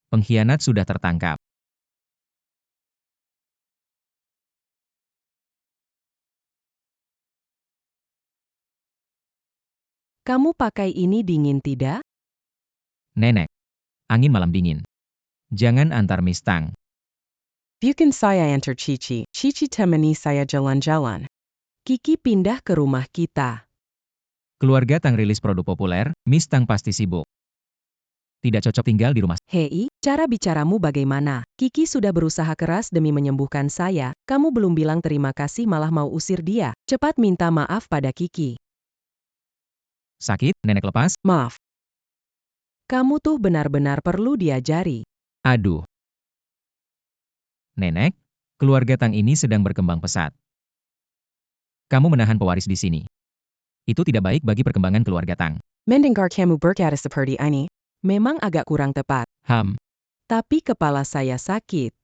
Pengkhianat sudah tertangkap. Kamu pakai ini dingin tidak? Nenek. Angin malam dingin. Jangan antar mistang. Bukan saya antar Cici. Cici temani saya jalan-jalan. Kiki pindah ke rumah kita. Keluarga Tang rilis produk populer, mistang pasti sibuk. Tidak cocok tinggal di rumah. Hei, cara bicaramu bagaimana? Kiki sudah berusaha keras demi menyembuhkan saya, kamu belum bilang terima kasih malah mau usir dia. Cepat minta maaf pada Kiki. Sakit, nenek lepas? Maaf. Kamu tuh benar-benar perlu diajari. Aduh. Nenek, keluarga Tang ini sedang berkembang pesat. Kamu menahan pewaris di sini. Itu tidak baik bagi perkembangan keluarga Tang. Mendengar kamu berkata seperti ini, memang agak kurang tepat. Tapi kepala saya sakit.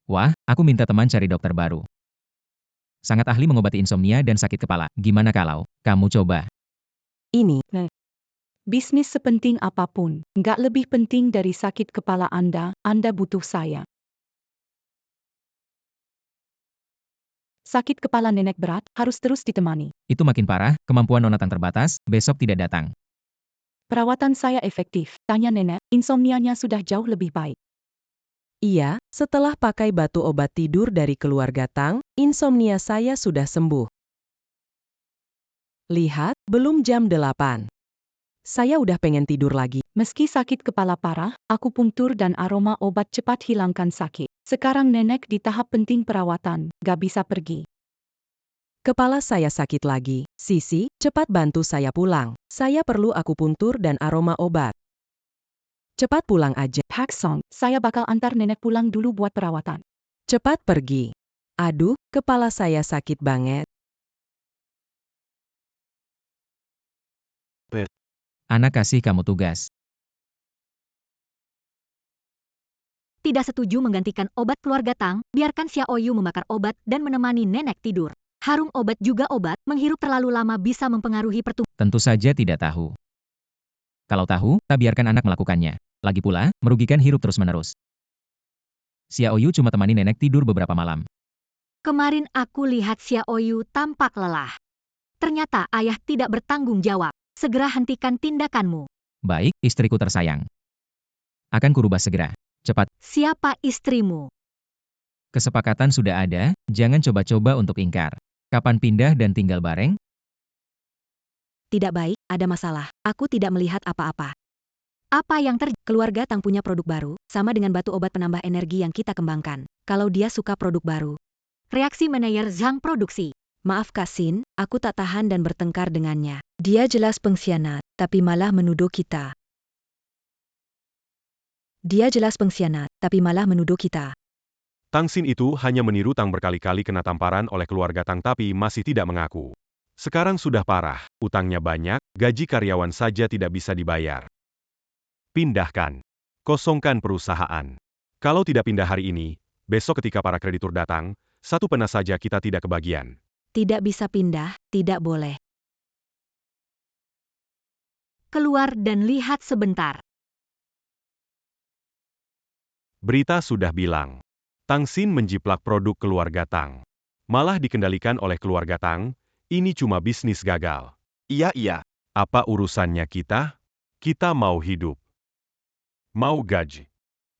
Wah, aku minta teman cari dokter baru. Sangat ahli mengobati insomnia dan sakit kepala. Gimana kalau kamu coba? Ini. Bisnis sepenting apapun, nggak lebih penting dari sakit kepala Anda butuh saya. Sakit kepala nenek berat, harus terus ditemani. Itu makin parah, kemampuan Nona Tang terbatas, besok tidak datang. Perawatan saya efektif, tanya nenek, insomnianya sudah jauh lebih baik. Iya, setelah pakai batu obat tidur dari keluarga Tang, insomnia saya sudah sembuh. Lihat, belum jam 8. Saya udah pengen tidur lagi. Meski sakit kepala parah, akupunktur dan aroma obat cepat hilangkan sakit. Sekarang nenek di tahap penting perawatan, gak bisa pergi. Kepala saya sakit lagi. Sisi, cepat bantu saya pulang. Saya perlu akupunktur dan aroma obat. Cepat pulang aja. Pak Song, saya bakal antar nenek pulang dulu buat perawatan. Cepat pergi. Aduh, kepala saya sakit banget. Anak kasih kamu tugas. Tidak setuju menggantikan obat keluarga Tang, biarkan Xiaoyu membakar obat dan menemani nenek tidur. Harum obat juga obat, menghirup terlalu lama bisa mempengaruhi pertumbuhan. Tentu saja tidak tahu. Kalau tahu, tak biarkan anak melakukannya. Lagi pula, merugikan hirup terus-menerus. Xiaoyu cuma temani nenek tidur beberapa malam. Kemarin aku lihat Xiaoyu tampak lelah. Ternyata ayah tidak bertanggung jawab. Segera hentikan tindakanmu. Baik, istriku tersayang. Akan kurubah segera. Cepat. Siapa istrimu? Kesepakatan sudah ada, jangan coba-coba untuk ingkar. Kapan pindah dan tinggal bareng? Tidak baik, ada masalah. Aku tidak melihat apa-apa. Apa yang terjadi? Keluarga Tang punya produk baru, sama dengan batu obat penambah energi yang kita kembangkan. Kalau dia suka produk baru. Reaksi manajer Zhang Produksi. Maaf Kasin, aku tak tahan dan bertengkar dengannya. Dia jelas pengkhianat, tapi malah menuduh kita. Tang Xin itu hanya meniru Tang berkali-kali kena tamparan oleh keluarga Tang tapi masih tidak mengaku. Sekarang sudah parah, utangnya banyak, gaji karyawan saja tidak bisa dibayar. Pindahkan. Kosongkan perusahaan. Kalau tidak pindah hari ini, besok ketika para kreditur datang, satu pena saja kita tidak kebagian. Tidak bisa pindah, tidak boleh. Keluar dan lihat sebentar. Berita sudah bilang. Tang Xin menjiplak produk keluarga Tang. Malah dikendalikan oleh keluarga Tang, ini cuma bisnis gagal. Iya. Apa urusannya kita? Kita mau hidup. Mau gaji.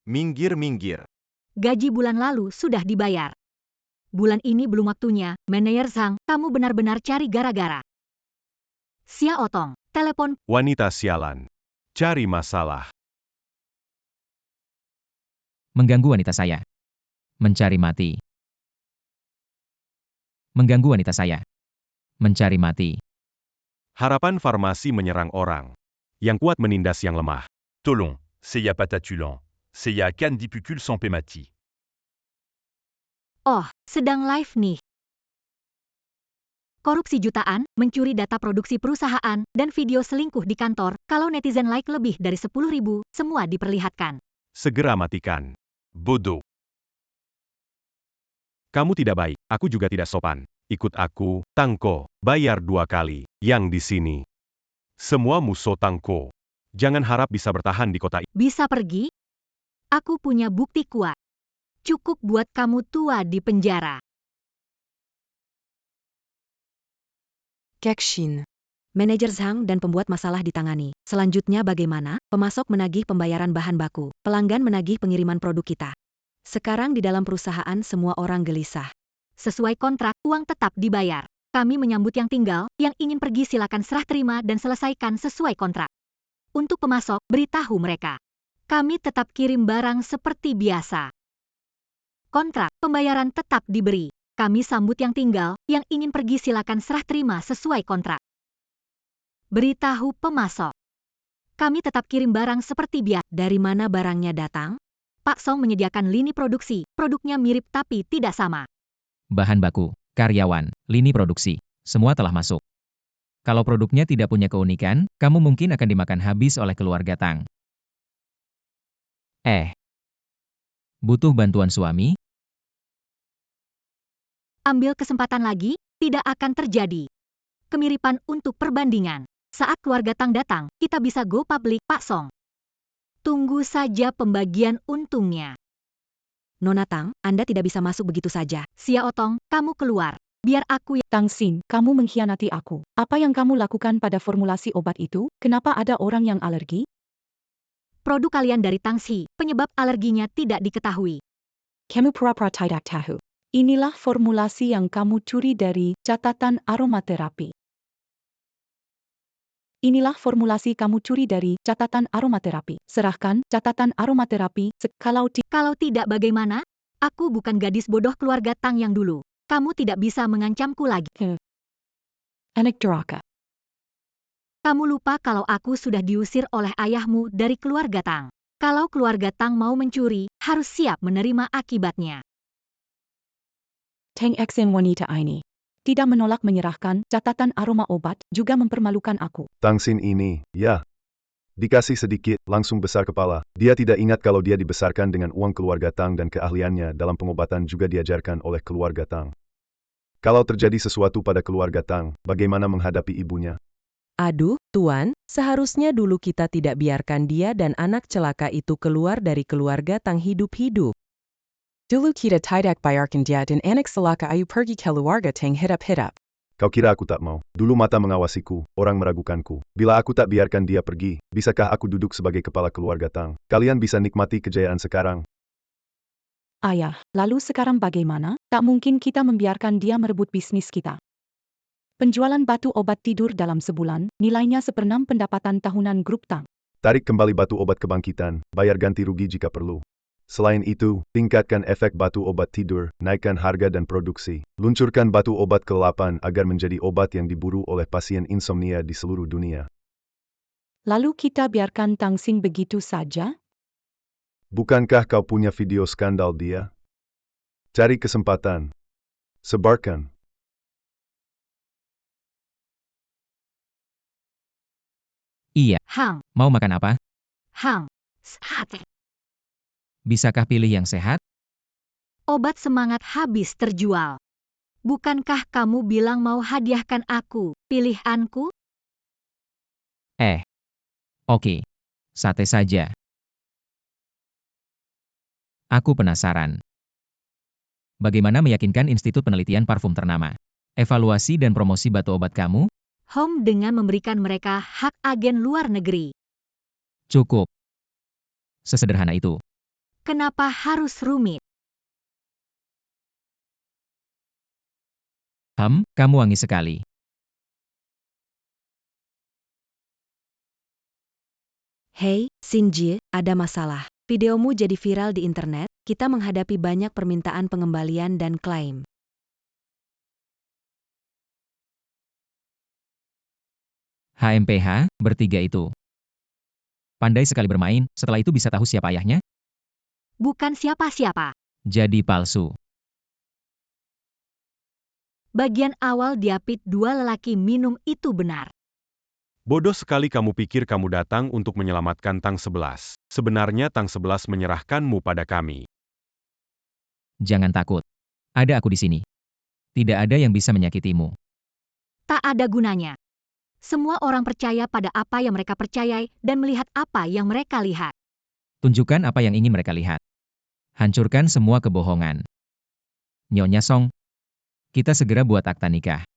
Minggir. Gaji bulan lalu sudah dibayar. Bulan ini belum waktunya, manajer Zhang, kamu benar-benar cari gara-gara. Xiao Tong, telepon. Wanita sialan. Cari masalah. Mengganggu wanita saya. Mencari mati. Mengganggu wanita saya. Mencari mati. Harapan farmasi menyerang orang. Yang kuat menindas yang lemah. Tolong, Seiya Patatulan. Seiya Candipukul Sampemati. Oh, sedang live nih. Korupsi jutaan, mencuri data produksi perusahaan, dan video selingkuh di kantor. Kalau netizen like lebih dari 10.000, semua diperlihatkan. Segera matikan. Bodoh. Kamu tidak baik, aku juga tidak sopan. Ikut aku, Tangko, bayar 2 kali, yang di sini. Semua musuh Tangko. Jangan harap bisa bertahan di kota ini. Bisa pergi? Aku punya bukti kuat. Cukup buat kamu tua di penjara. Kekshin. Manajer Zhang dan pembuat masalah ditangani. Selanjutnya bagaimana? Pemasok menagih pembayaran bahan baku. Pelanggan menagih pengiriman produk kita. Sekarang di dalam perusahaan semua orang gelisah. Sesuai kontrak, uang tetap dibayar. Kami menyambut yang tinggal, yang ingin pergi silakan serah terima dan selesaikan sesuai kontrak. Untuk pemasok, beritahu mereka. Kami tetap kirim barang seperti biasa. Kontrak, pembayaran tetap diberi. Kami sambut yang tinggal, yang ingin pergi silakan serah terima sesuai kontrak. Beritahu pemasok. Kami tetap kirim barang seperti biasa. Dari mana barangnya datang? Pak Song menyediakan lini produksi, produknya mirip tapi tidak sama. Bahan baku, karyawan, lini produksi, semua telah masuk. Kalau produknya tidak punya keunikan, kamu mungkin akan dimakan habis oleh keluarga Tang. Butuh bantuan suami? Ambil kesempatan lagi, tidak akan terjadi. Kemiripan untuk perbandingan. Saat keluarga Tang datang, kita bisa go public, Pak Song. Tunggu saja pembagian untungnya. Nona Tang, Anda tidak bisa masuk begitu saja. Xiao Tong, kamu keluar. Biar aku Tang Xin, kamu mengkhianati aku. Apa yang kamu lakukan pada formulasi obat itu? Kenapa ada orang yang alergi? Produk kalian dari Tang Xi, penyebab alerginya tidak diketahui. Kamu pura-pura tidak tahu. Inilah formulasi yang kamu curi dari catatan aromaterapi. Inilah formulasi kamu curi dari catatan aromaterapi. Serahkan catatan aromaterapi kalau tidak bagaimana? Aku bukan gadis bodoh keluarga Tang yang dulu. Kamu tidak bisa mengancamku lagi. Anak durhaka. Kamu lupa kalau aku sudah diusir oleh ayahmu dari keluarga Tang. Kalau keluarga Tang mau mencuri, harus siap menerima akibatnya. Tang Xin wanita ini tidak menolak menyerahkan catatan aroma obat, juga mempermalukan aku. Tang Xin ini, ya. Dikasih sedikit, langsung besar kepala. Dia tidak ingat kalau dia dibesarkan dengan uang keluarga Tang dan keahliannya dalam pengobatan juga diajarkan oleh keluarga Tang. Kalau terjadi sesuatu pada keluarga Tang, bagaimana menghadapi ibunya? Aduh, Tuan, seharusnya dulu kita tidak biarkan dia dan anak celaka itu keluar dari keluarga Tang hidup-hidup. Dulu kita tidak bayarkan dia dan anak selaka ayu pergi keluarga tang hidap-hidap. Kau kira aku tak mau? Dulu mata mengawasiku, orang meragukanku. Bila aku tak biarkan dia pergi, bisakah aku duduk sebagai kepala keluarga Tang? Kalian bisa nikmati kejayaan sekarang. Ayah, lalu sekarang bagaimana? Tak mungkin kita membiarkan dia merebut bisnis kita. Penjualan batu obat tidur dalam sebulan, nilainya 1/6 pendapatan tahunan grup Tang. Tarik kembali batu obat kebangkitan, bayar ganti rugi jika perlu. Selain itu, tingkatkan efek batu obat tidur, naikkan harga dan produksi. Luncurkan batu obat ke-8 agar menjadi obat yang diburu oleh pasien insomnia di seluruh dunia. Lalu kita biarkan Tang Xin begitu saja? Bukankah kau punya video skandal dia? Cari kesempatan. Sebarkan. Iya, Hang, mau makan apa? Hang, sate. Bisakah pilih yang sehat? Obat semangat habis terjual. Bukankah kamu bilang mau hadiahkan aku, pilihanku? Oke. Sate saja. Aku penasaran. Bagaimana meyakinkan Institut Penelitian Parfum ternama? Evaluasi dan promosi batu obat kamu? Home dengan memberikan mereka hak agen luar negeri. Cukup. Sesederhana itu. Kenapa harus rumit? Kamu wangi sekali. Hei, Xinjie, ada masalah. Videomu jadi viral di internet, kita menghadapi banyak permintaan pengembalian dan klaim. HMPH, bertiga itu. Pandai sekali bermain, setelah itu bisa tahu siapa ayahnya? Bukan siapa-siapa. Jadi palsu. Bagian awal diapit 2 lelaki minum itu benar. Bodoh sekali kamu pikir kamu datang untuk menyelamatkan Tang 11. Sebenarnya Tang 11 menyerahkanmu pada kami. Jangan takut. Ada aku di sini. Tidak ada yang bisa menyakitimu. Tak ada gunanya. Semua orang percaya pada apa yang mereka percayai dan melihat apa yang mereka lihat. Tunjukkan apa yang ingin mereka lihat. Hancurkan semua kebohongan. Nyonya Song, kita segera buat akta nikah.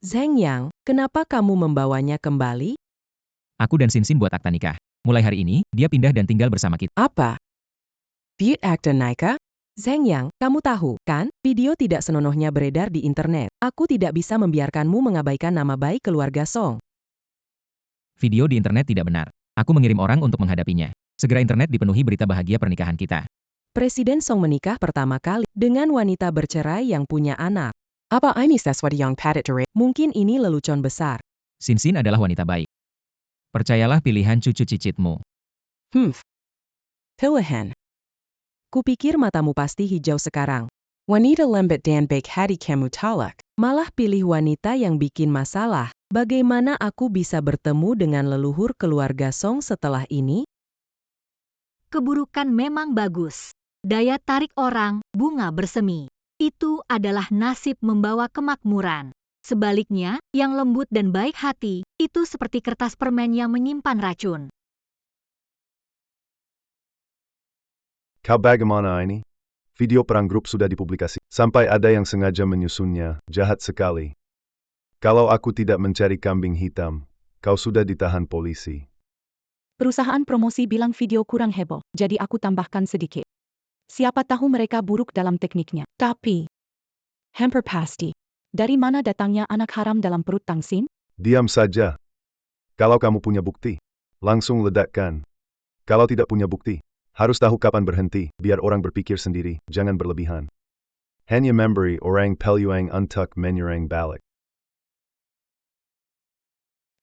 Zheng Yang, kenapa kamu membawanya kembali? Aku dan Sinsin buat akta nikah. Mulai hari ini, dia pindah dan tinggal bersama kita. Apa? Buat akta nikah? Zheng Yang, kamu tahu, kan? Video tidak senonohnya beredar di internet. Aku tidak bisa membiarkanmu mengabaikan nama baik keluarga Song. Video di internet tidak benar. Aku mengirim orang untuk menghadapinya. Segera internet dipenuhi berita bahagia pernikahan kita. Presiden Song menikah pertama kali dengan wanita bercerai yang punya anak. Apa ini sesuatu yang patut diri? Mungkin ini lelucon besar. Sinsin adalah wanita baik. Percayalah pilihan cucu cicitmu. Pilihan. Kupikir matamu pasti hijau sekarang. Wanita lembut dan baik hati kamu talak. Malah pilih wanita yang bikin masalah. Bagaimana aku bisa bertemu dengan leluhur keluarga Song setelah ini? Keburukan memang bagus. Daya tarik orang, bunga bersemi. Itu adalah nasib membawa kemakmuran. Sebaliknya, yang lembut dan baik hati, itu seperti kertas permen yang menyimpan racun. Kau bagaimana ini? Video perang grup sudah dipublikasi. Sampai ada yang sengaja menyusunnya, jahat sekali. Kalau aku tidak mencari kambing hitam, kau sudah ditahan polisi. Perusahaan promosi bilang video kurang heboh, jadi aku tambahkan sedikit. Siapa tahu mereka buruk dalam tekniknya. Tapi, hampir pasti. Dari mana datangnya anak haram dalam perut Tang Xin? Diam saja. Kalau kamu punya bukti, langsung ledakkan. Kalau tidak punya bukti, harus tahu kapan berhenti, biar orang berpikir sendiri, jangan berlebihan. Hanya memberi orang peluang untuk menyerang balik.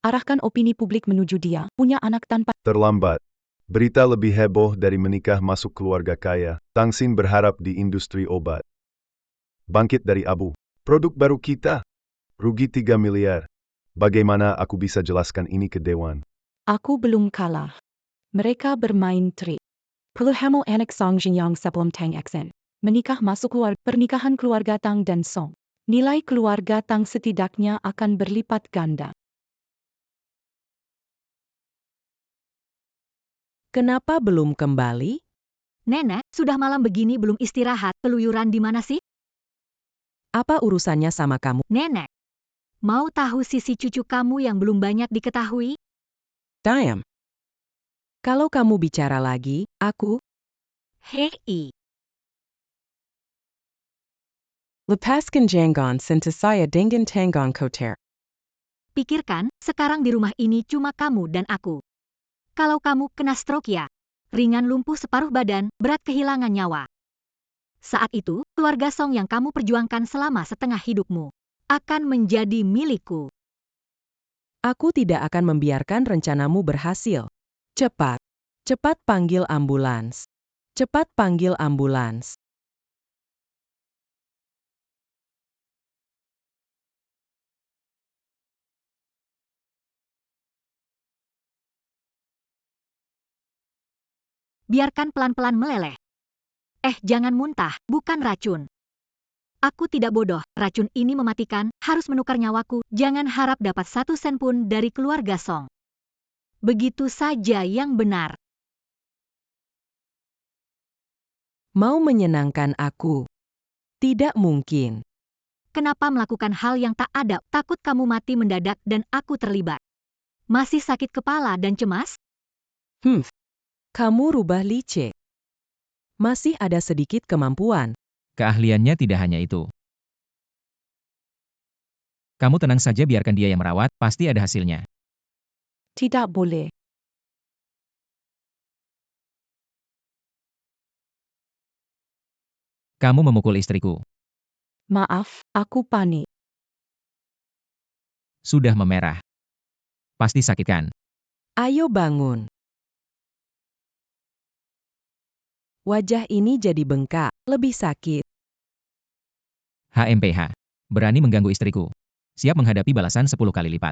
Arahkan opini publik menuju dia, punya anak tanpa... Terlambat. Berita lebih heboh dari menikah masuk keluarga kaya. Tang Xin berharap di industri obat. Bangkit dari abu. Produk baru kita. Rugi 3 miliar. Bagaimana aku bisa jelaskan ini ke Dewan? Aku belum kalah. Mereka bermain trik. Perlu hamil anak Song Jinyang sebelum Tang Xen. Menikah masuk keluar pernikahan keluarga Tang dan Song. Nilai keluarga Tang setidaknya akan berlipat ganda. Kenapa belum kembali? Nenek, sudah malam begini belum istirahat, keluyuran di mana sih? Apa urusannya sama kamu? Nenek, mau tahu sisi cucu kamu yang belum banyak diketahui? Diam. Kalau kamu bicara lagi, aku Hei, lepaskan jangan sentuh saya dengan tangan kotor. pikirkan, sekarang di rumah ini cuma kamu dan aku. Kalau kamu kena stroke ya, ringan lumpuh separuh badan, berat kehilangan nyawa. Saat itu, keluarga Song yang kamu perjuangkan selama setengah hidupmu akan menjadi milikku. Aku tidak akan membiarkan rencanamu berhasil. Cepat. Cepat panggil ambulans. Cepat panggil ambulans. Biarkan pelan-pelan meleleh. Jangan muntah, bukan racun. Aku tidak bodoh, racun ini mematikan, harus menukar nyawaku, jangan harap dapat 1 sen pun dari keluarga Song. Begitu saja yang benar. Mau menyenangkan aku? Tidak mungkin. Kenapa melakukan hal yang tak ada? Takut kamu mati mendadak dan aku terlibat. Masih sakit kepala dan cemas? Kamu rubah licik. Masih ada sedikit kemampuan. Keahliannya tidak hanya itu. Kamu tenang saja, biarkan dia yang merawat, pasti ada hasilnya. Tidak boleh. Kamu memukul istriku. Maaf, aku panik. Sudah memerah. Pasti sakit kan? Ayo bangun. Wajah ini jadi bengkak, lebih sakit. HMPH. Berani mengganggu istriku. Siap menghadapi balasan 10 kali lipat.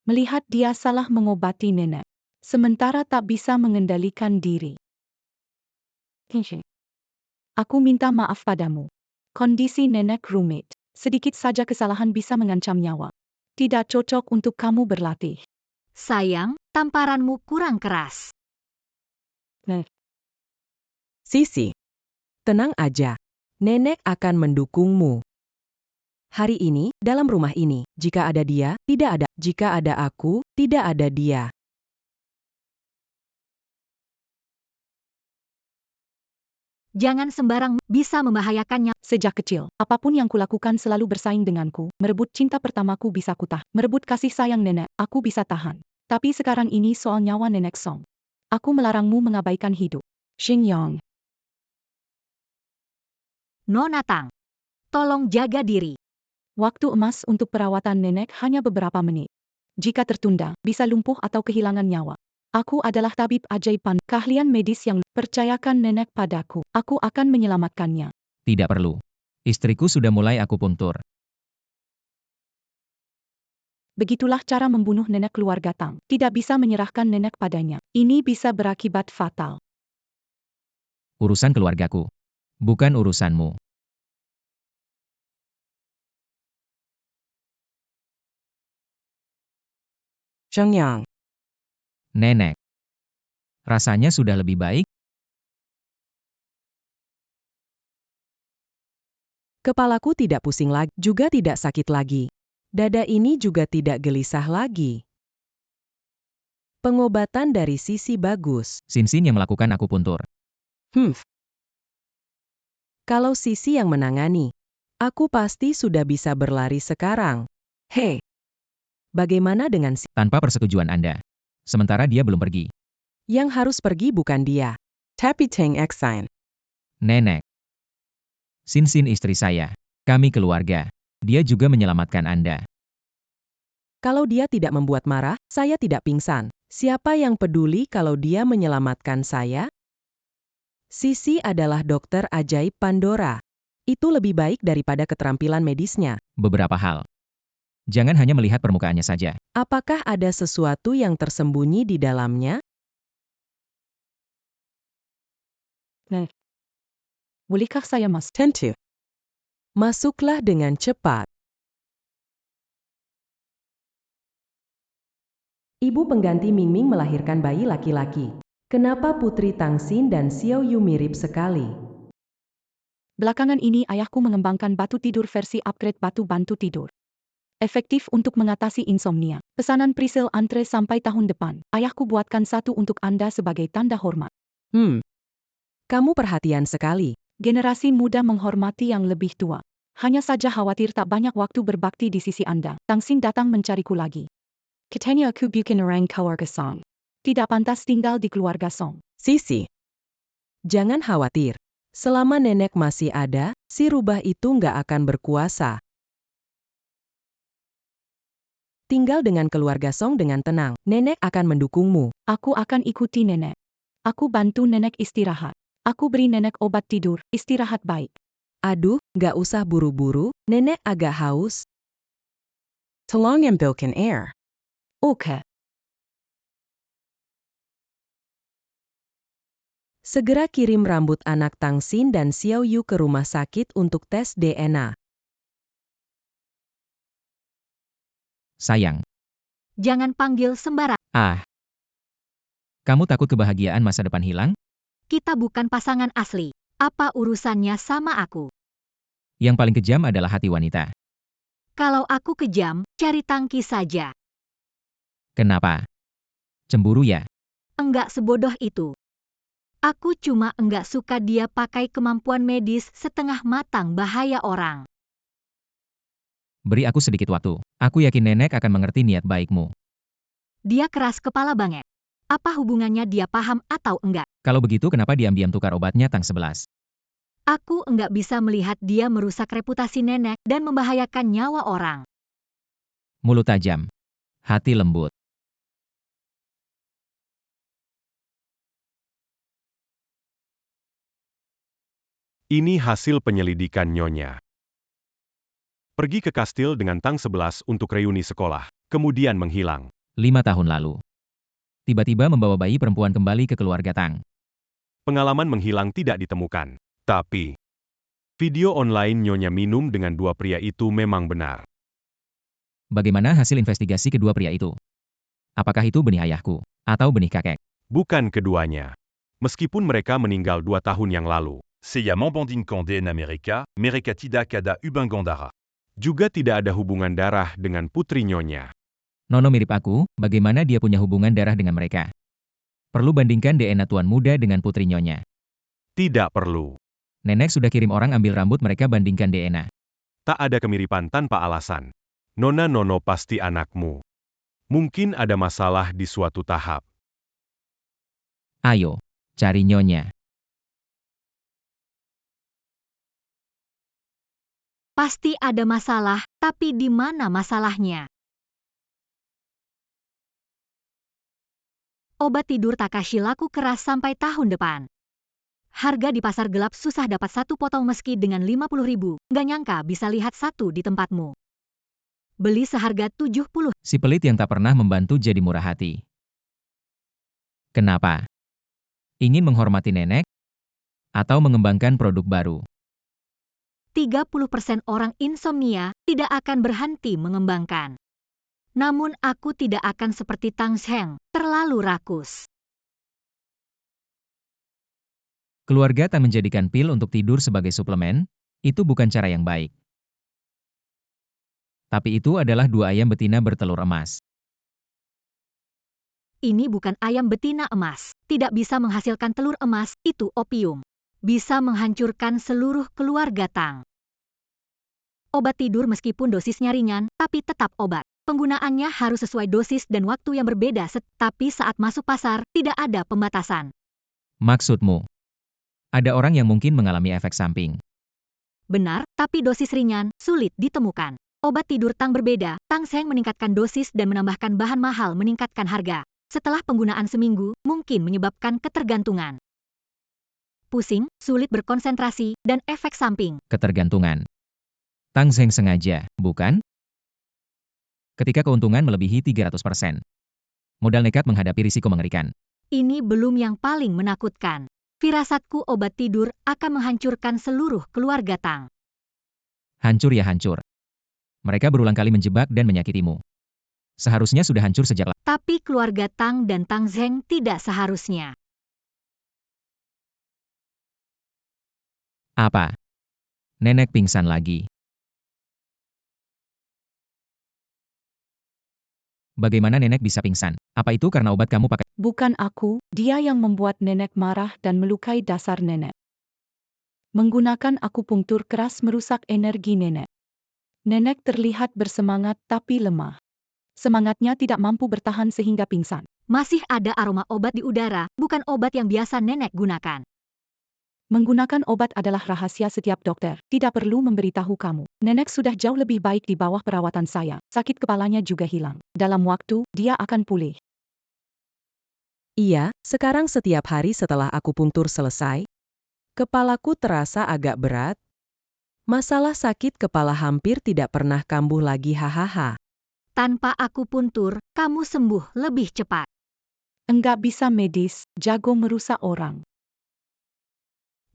Melihat dia salah mengobati nenek, sementara tak bisa mengendalikan diri. Aku minta maaf padamu. Kondisi nenek rumit. Sedikit saja kesalahan bisa mengancam nyawa. Tidak cocok untuk kamu berlatih. Sayang, tamparanmu kurang keras. Sisi, tenang aja. Nenek akan mendukungmu. Hari ini, dalam rumah ini, jika ada dia, tidak ada. Jika ada aku, tidak ada dia. Jangan sembarang bisa membahayakannya. Sejak kecil, apapun yang kulakukan selalu bersaing denganku. Merebut cinta pertamaku bisa kutah. Merebut kasih sayang nenek, aku bisa tahan. Tapi sekarang ini soal nyawa nenek Song. Aku melarangmu mengabaikan hidup. Xingyang. Nona Tang, tolong jaga diri. Waktu emas untuk perawatan nenek hanya beberapa menit. Jika tertunda, bisa lumpuh atau kehilangan nyawa. Aku adalah tabib ajaib keahlian medis yang percayakan nenek padaku. Aku akan menyelamatkannya. Tidak perlu. Istriku sudah mulai akupuntur. Begitulah cara membunuh nenek keluarga Tang. Tidak bisa menyerahkan nenek padanya. Ini bisa berakibat fatal. Urusan keluargaku. Bukan urusanmu. Zhengyang, Nenek. Rasanya sudah lebih baik? kepalaku tidak pusing lagi, juga tidak sakit lagi. Dada ini juga tidak gelisah lagi. Pengobatan dari Sisi bagus. Sinsin yang melakukan akupuntur. Kalau Sisi yang menangani, aku pasti sudah bisa berlari sekarang. Hei, bagaimana dengan Tanpa persetujuan Anda. Sementara dia belum pergi. yang harus pergi bukan dia? Tapi Teng Exine. Nenek. Sinsin istri saya. Kami keluarga. Dia juga menyelamatkan Anda. Kalau dia tidak membuat marah, saya tidak pingsan. Siapa yang peduli kalau dia menyelamatkan saya? Sisi adalah dokter ajaib Pandora. Itu lebih baik daripada keterampilan medisnya. Beberapa hal. Jangan hanya melihat permukaannya saja. Apakah ada sesuatu yang tersembunyi di dalamnya? Bolehkah saya masuk? Tentu. Masuklah dengan cepat. Ibu pengganti Mingming melahirkan bayi laki-laki. Kenapa Putri Tangxin dan Xiao Yu mirip sekali? Belakangan ini ayahku mengembangkan batu tidur versi upgrade batu bantu tidur. Efektif untuk mengatasi insomnia. Pesanan presale antre sampai tahun depan. Ayahku buatkan satu untuk Anda sebagai tanda hormat. Kamu perhatian sekali. Generasi muda menghormati yang lebih tua. Hanya saja khawatir tak banyak waktu berbakti di sisi Anda. Tangxin datang mencariku lagi. Katanya aku bukan orang keluarga Song. Tidak pantas tinggal di keluarga Song. Sisi, jangan khawatir. Selama nenek masih ada, si rubah itu nggak akan berkuasa. Tinggal dengan keluarga Song dengan tenang. Nenek akan mendukungmu. Aku akan ikuti nenek. Aku bantu nenek istirahat. Aku beri nenek obat tidur, istirahat baik. Aduh, nggak usah buru-buru, nenek agak haus. Tolong ambilkan air. Oke. Segera kirim rambut anak Tangxin dan Xiao Yu ke rumah sakit untuk tes DNA. Sayang. Jangan panggil sembarang. Kamu takut kebahagiaan masa depan hilang? Kita bukan pasangan asli. Apa urusannya sama aku? Yang paling kejam adalah hati wanita. Kalau aku kejam, cari Tangki saja. Kenapa? Cemburu ya? Enggak sebodoh itu. Aku cuma enggak suka dia pakai kemampuan medis setengah matang bahaya orang. Beri aku sedikit waktu. Aku yakin nenek akan mengerti niat baikmu. Dia keras kepala banget. Apa hubungannya dia paham atau enggak? Kalau begitu kenapa diam-diam tukar obatnya Tang 11? Aku enggak bisa melihat dia merusak reputasi nenek dan membahayakan nyawa orang. Mulut tajam. Hati lembut. Ini hasil penyelidikan Nyonya. Pergi ke kastil dengan Tang 11 untuk reuni sekolah, kemudian menghilang. 5 tahun lalu. Tiba-tiba membawa bayi perempuan kembali ke keluarga Tang. Pengalaman menghilang tidak ditemukan. Tapi, video online Nyonya minum dengan dua pria itu memang benar. Bagaimana hasil investigasi kedua pria itu? Apakah itu benih ayahku? Atau benih kakek? Bukan keduanya. Meskipun mereka meninggal 2 tahun yang lalu. Seya Mambanding Kanden Amerika, Merekatida Kada Ubangandara. Juga tidak ada hubungan darah dengan putri Nyonya. Nono mirip aku, bagaimana dia punya hubungan darah dengan mereka? Perlu bandingkan DNA tuan muda dengan putri Nyonya. Tidak perlu. Nenek sudah kirim orang ambil rambut mereka bandingkan DNA. Tak ada kemiripan tanpa alasan. Nona Nono pasti anakmu. Mungkin ada masalah di suatu tahap. Ayo, cari Nyonya. Pasti ada masalah, tapi di mana masalahnya? Obat tidur Takashi laku keras sampai tahun depan. Harga di pasar gelap susah dapat satu potong meski dengan 50.000. Nggak nyangka bisa lihat satu di tempatmu. Beli seharga 70. Si pelit yang tak pernah membantu jadi murah hati. Kenapa? Ingin menghormati nenek? Atau mengembangkan produk baru? 30% orang insomnia tidak akan berhenti mengembangkan. Namun aku tidak akan seperti Tang Sheng, terlalu rakus. Keluarga tak menjadikan pil untuk tidur sebagai suplemen, itu bukan cara yang baik. Tapi itu adalah 2 ayam betina bertelur emas. Ini bukan ayam betina emas. Tidak bisa menghasilkan telur emas, itu opium. Bisa menghancurkan seluruh keluarga Tang. Obat tidur meskipun dosisnya ringan, tapi tetap obat. Penggunaannya harus sesuai dosis dan waktu yang berbeda, tapi saat masuk pasar, tidak ada pembatasan. Maksudmu? Ada orang yang mungkin mengalami efek samping. Benar, tapi dosis ringan, sulit ditemukan. Obat tidur Tang berbeda, Tang Sheng meningkatkan dosis dan menambahkan bahan mahal meningkatkan harga. Setelah penggunaan seminggu, mungkin menyebabkan ketergantungan. Pusing, sulit berkonsentrasi, dan efek samping. Ketergantungan. Tang Sheng sengaja, bukan? Ketika keuntungan melebihi 300%. Modal nekat menghadapi risiko mengerikan. Ini belum yang paling menakutkan. Firasatku obat tidur akan menghancurkan seluruh keluarga Tang. Hancur ya hancur. Mereka berulang kali menjebak dan menyakitimu. Seharusnya sudah hancur sejak lama. Tapi keluarga Tang dan Tang Sheng tidak seharusnya. Apa? Nenek pingsan lagi. Bagaimana nenek bisa pingsan? Apa itu karena obat kamu pakai? Bukan aku, dia yang membuat nenek marah dan melukai dasar nenek. Menggunakan akupunktur keras merusak energi nenek. Nenek terlihat bersemangat tapi lemah. Semangatnya tidak mampu bertahan sehingga pingsan. Masih ada aroma obat di udara, bukan obat yang biasa nenek gunakan. Menggunakan obat adalah rahasia setiap dokter. Tidak perlu memberitahu kamu. Nenek sudah jauh lebih baik di bawah perawatan saya. Sakit kepalanya juga hilang. Dalam waktu, dia akan pulih. Iya, sekarang setiap hari setelah akupunktur selesai, kepalaku terasa agak berat. Masalah sakit kepala hampir tidak pernah kambuh lagi hahaha. Tanpa akupuntur, kamu sembuh lebih cepat. Enggak bisa medis, jago merusak orang.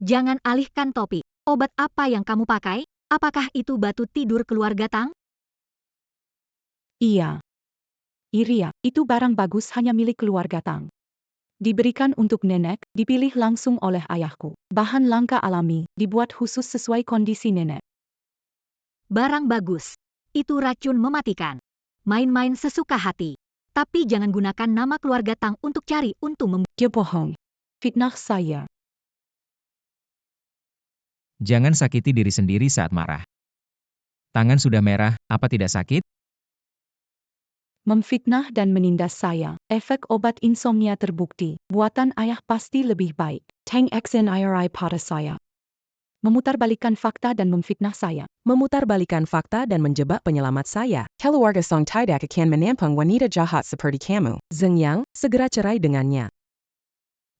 Jangan alihkan topik. Obat apa yang kamu pakai? Apakah itu batu tidur keluarga Tang? Iya. Iria, itu barang bagus hanya milik keluarga Tang. Diberikan untuk nenek, dipilih langsung oleh ayahku. Bahan langka alami, dibuat khusus sesuai kondisi nenek. Barang bagus. Itu racun mematikan. Main-main sesuka hati. Tapi jangan gunakan nama keluarga Tang untuk cari untung Dia bohong. Fitnah saya. Jangan sakiti diri sendiri saat marah. Tangan sudah merah, apa tidak sakit? Memfitnah dan menindas saya. Efek obat insomnia terbukti. Buatan ayah pasti lebih baik. Tang XNIRI pada saya. Memutarbalikkan fakta dan memfitnah saya. Memutarbalikkan fakta dan menjebak penyelamat saya. Keluarga Song tidak akan menampung wanita jahat seperti kamu. Zeng Yang, segera cerai dengannya.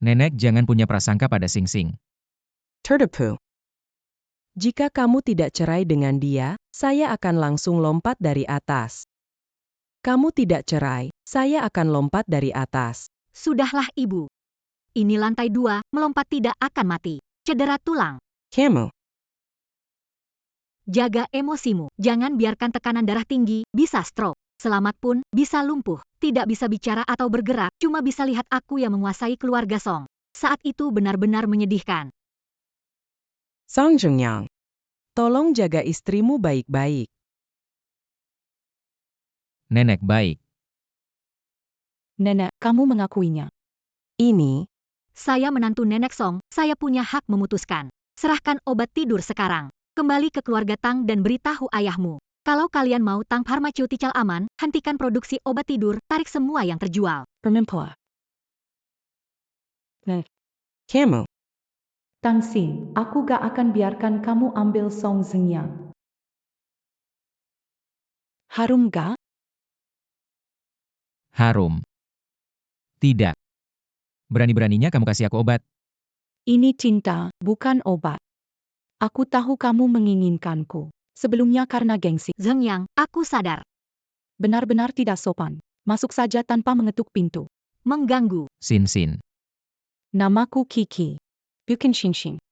Nenek jangan punya prasangka pada Sing Sing. Terdepu. Jika kamu tidak cerai dengan dia, saya akan langsung lompat dari atas. Kamu tidak cerai, saya akan lompat dari atas. Sudahlah ibu. Ini lantai 2, melompat tidak akan mati. Cedera tulang. Kamu. Jaga emosimu. Jangan biarkan tekanan darah tinggi, bisa stroke. Selamat pun, bisa lumpuh. Tidak bisa bicara atau bergerak, cuma bisa lihat aku yang menguasai keluarga Song. Saat itu benar-benar menyedihkan. Song Jungyang. Tolong jaga istrimu baik-baik. Nenek baik. Nenek, kamu mengakuinya. Ini, Saya menantu nenek Song, saya punya hak memutuskan. Serahkan obat tidur sekarang. Kembali ke keluarga Tang dan beritahu ayahmu. Kalau kalian mau Tang Pharmaceutical aman, hentikan produksi obat tidur, tarik semua yang terjual. Permimpuan. kamu. Tang Xin, aku gak akan biarkan kamu ambil Song Zengyang. Harum gak? Harum. Tidak. Berani-beraninya kamu kasih aku obat. Ini cinta, bukan obat. Aku tahu kamu menginginkanku. Sebelumnya karena gengsi. Zeng Yang, aku sadar. Benar-benar tidak sopan. Masuk saja tanpa mengetuk pintu. Mengganggu. Sin Sin. Namaku Kiki. Bukan Xing.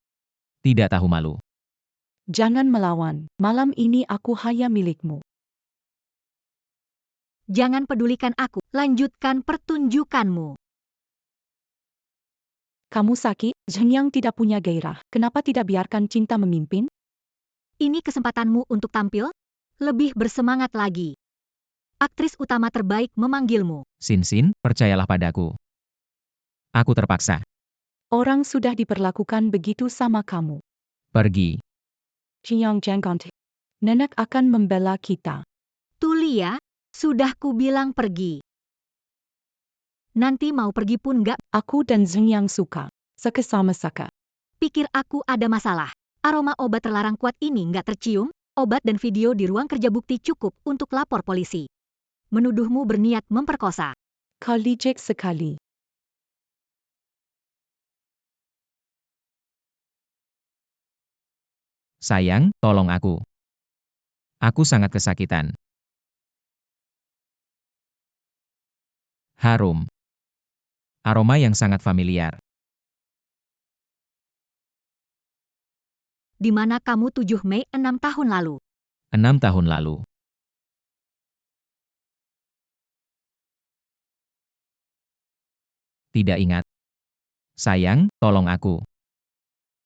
Tidak tahu malu. Jangan melawan. Malam ini aku hanya milikmu. Jangan pedulikan aku, lanjutkan pertunjukanmu. Kamu sakit, Zengyang tidak punya gairah. Kenapa tidak biarkan cinta memimpin? Ini kesempatanmu untuk tampil? Lebih bersemangat lagi. Aktris utama terbaik memanggilmu. Sin Sin, percayalah padaku. Aku terpaksa. Orang sudah diperlakukan begitu sama kamu. Pergi. Jiang Jangkante. Nenek akan membela kita. Tulia, sudah kubilang pergi. Nanti mau pergi pun gak, Aku dan Zengyang suka. Sekesama saka. pikir aku ada masalah. Aroma obat terlarang kuat ini gak tercium, obat dan video di ruang kerja bukti cukup untuk lapor polisi. Menuduhmu berniat memperkosa. Kau licik sekali. Sayang, tolong aku. Aku sangat kesakitan. Harum. Aroma yang sangat familiar. Di mana kamu 7 Mei 6 tahun lalu? 6 tahun lalu. Tidak ingat. Sayang, tolong aku.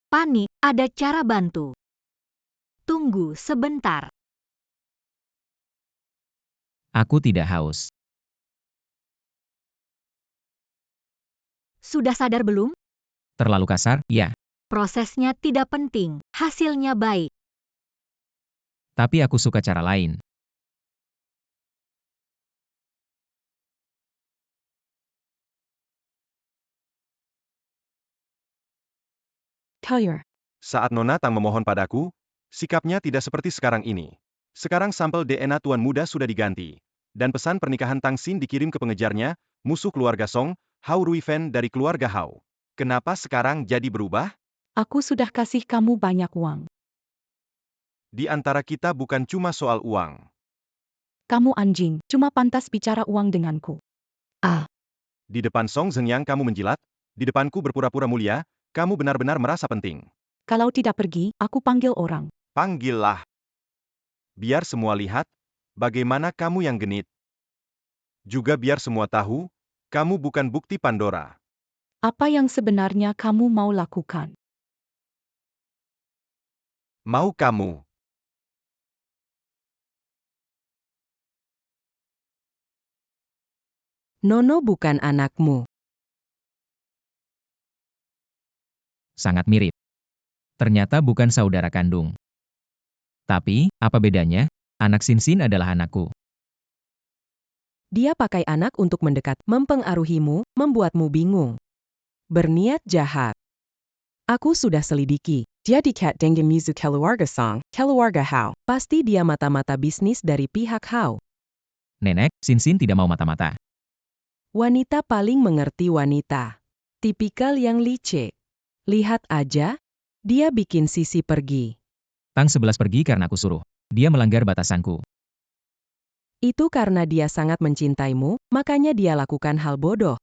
Panik, Ada cara bantu. Tunggu sebentar. Aku tidak haus. Sudah sadar belum? Terlalu kasar? Ya. Prosesnya tidak penting, hasilnya baik. Tapi aku suka cara lain. Collier. Saat Nona Tang memohon padaku, sikapnya tidak seperti sekarang ini. Sekarang sampel DNA Tuan Muda sudah diganti. Dan pesan pernikahan Tang Xin dikirim ke pengejarnya, musuh keluarga Song, Hao Ruifen dari keluarga Hao. Kenapa sekarang jadi berubah? Aku sudah kasih kamu banyak uang. Di antara kita bukan cuma soal uang. Kamu anjing, cuma pantas bicara uang denganku. Di depan Song Zhengyang kamu menjilat, di depanku berpura-pura mulia, kamu benar-benar merasa penting. Kalau tidak pergi, aku panggil orang. Panggillah. Biar semua lihat, bagaimana kamu yang genit. Juga biar semua tahu, kamu bukan bukti Pandora. Apa yang sebenarnya kamu mau lakukan? Mau kamu. Nono bukan anakmu. Sangat mirip. Ternyata bukan saudara kandung. Tapi, apa bedanya? Anak Sin adalah anakku. Dia pakai anak untuk mendekat, mempengaruhimu, membuatmu bingung. Berniat jahat. Aku sudah selidiki. Dia dikat dengan musuh keluarga Song, keluarga Hao. Pasti dia mata-mata bisnis dari pihak Hao. Nenek, Sin tidak mau mata-mata. Wanita paling mengerti wanita. Tipikal yang licik. Lihat aja, dia bikin Sisi pergi. Tang 11 pergi karena aku suruh. Dia melanggar batasanku. Itu karena dia sangat mencintaimu, makanya dia lakukan hal bodoh.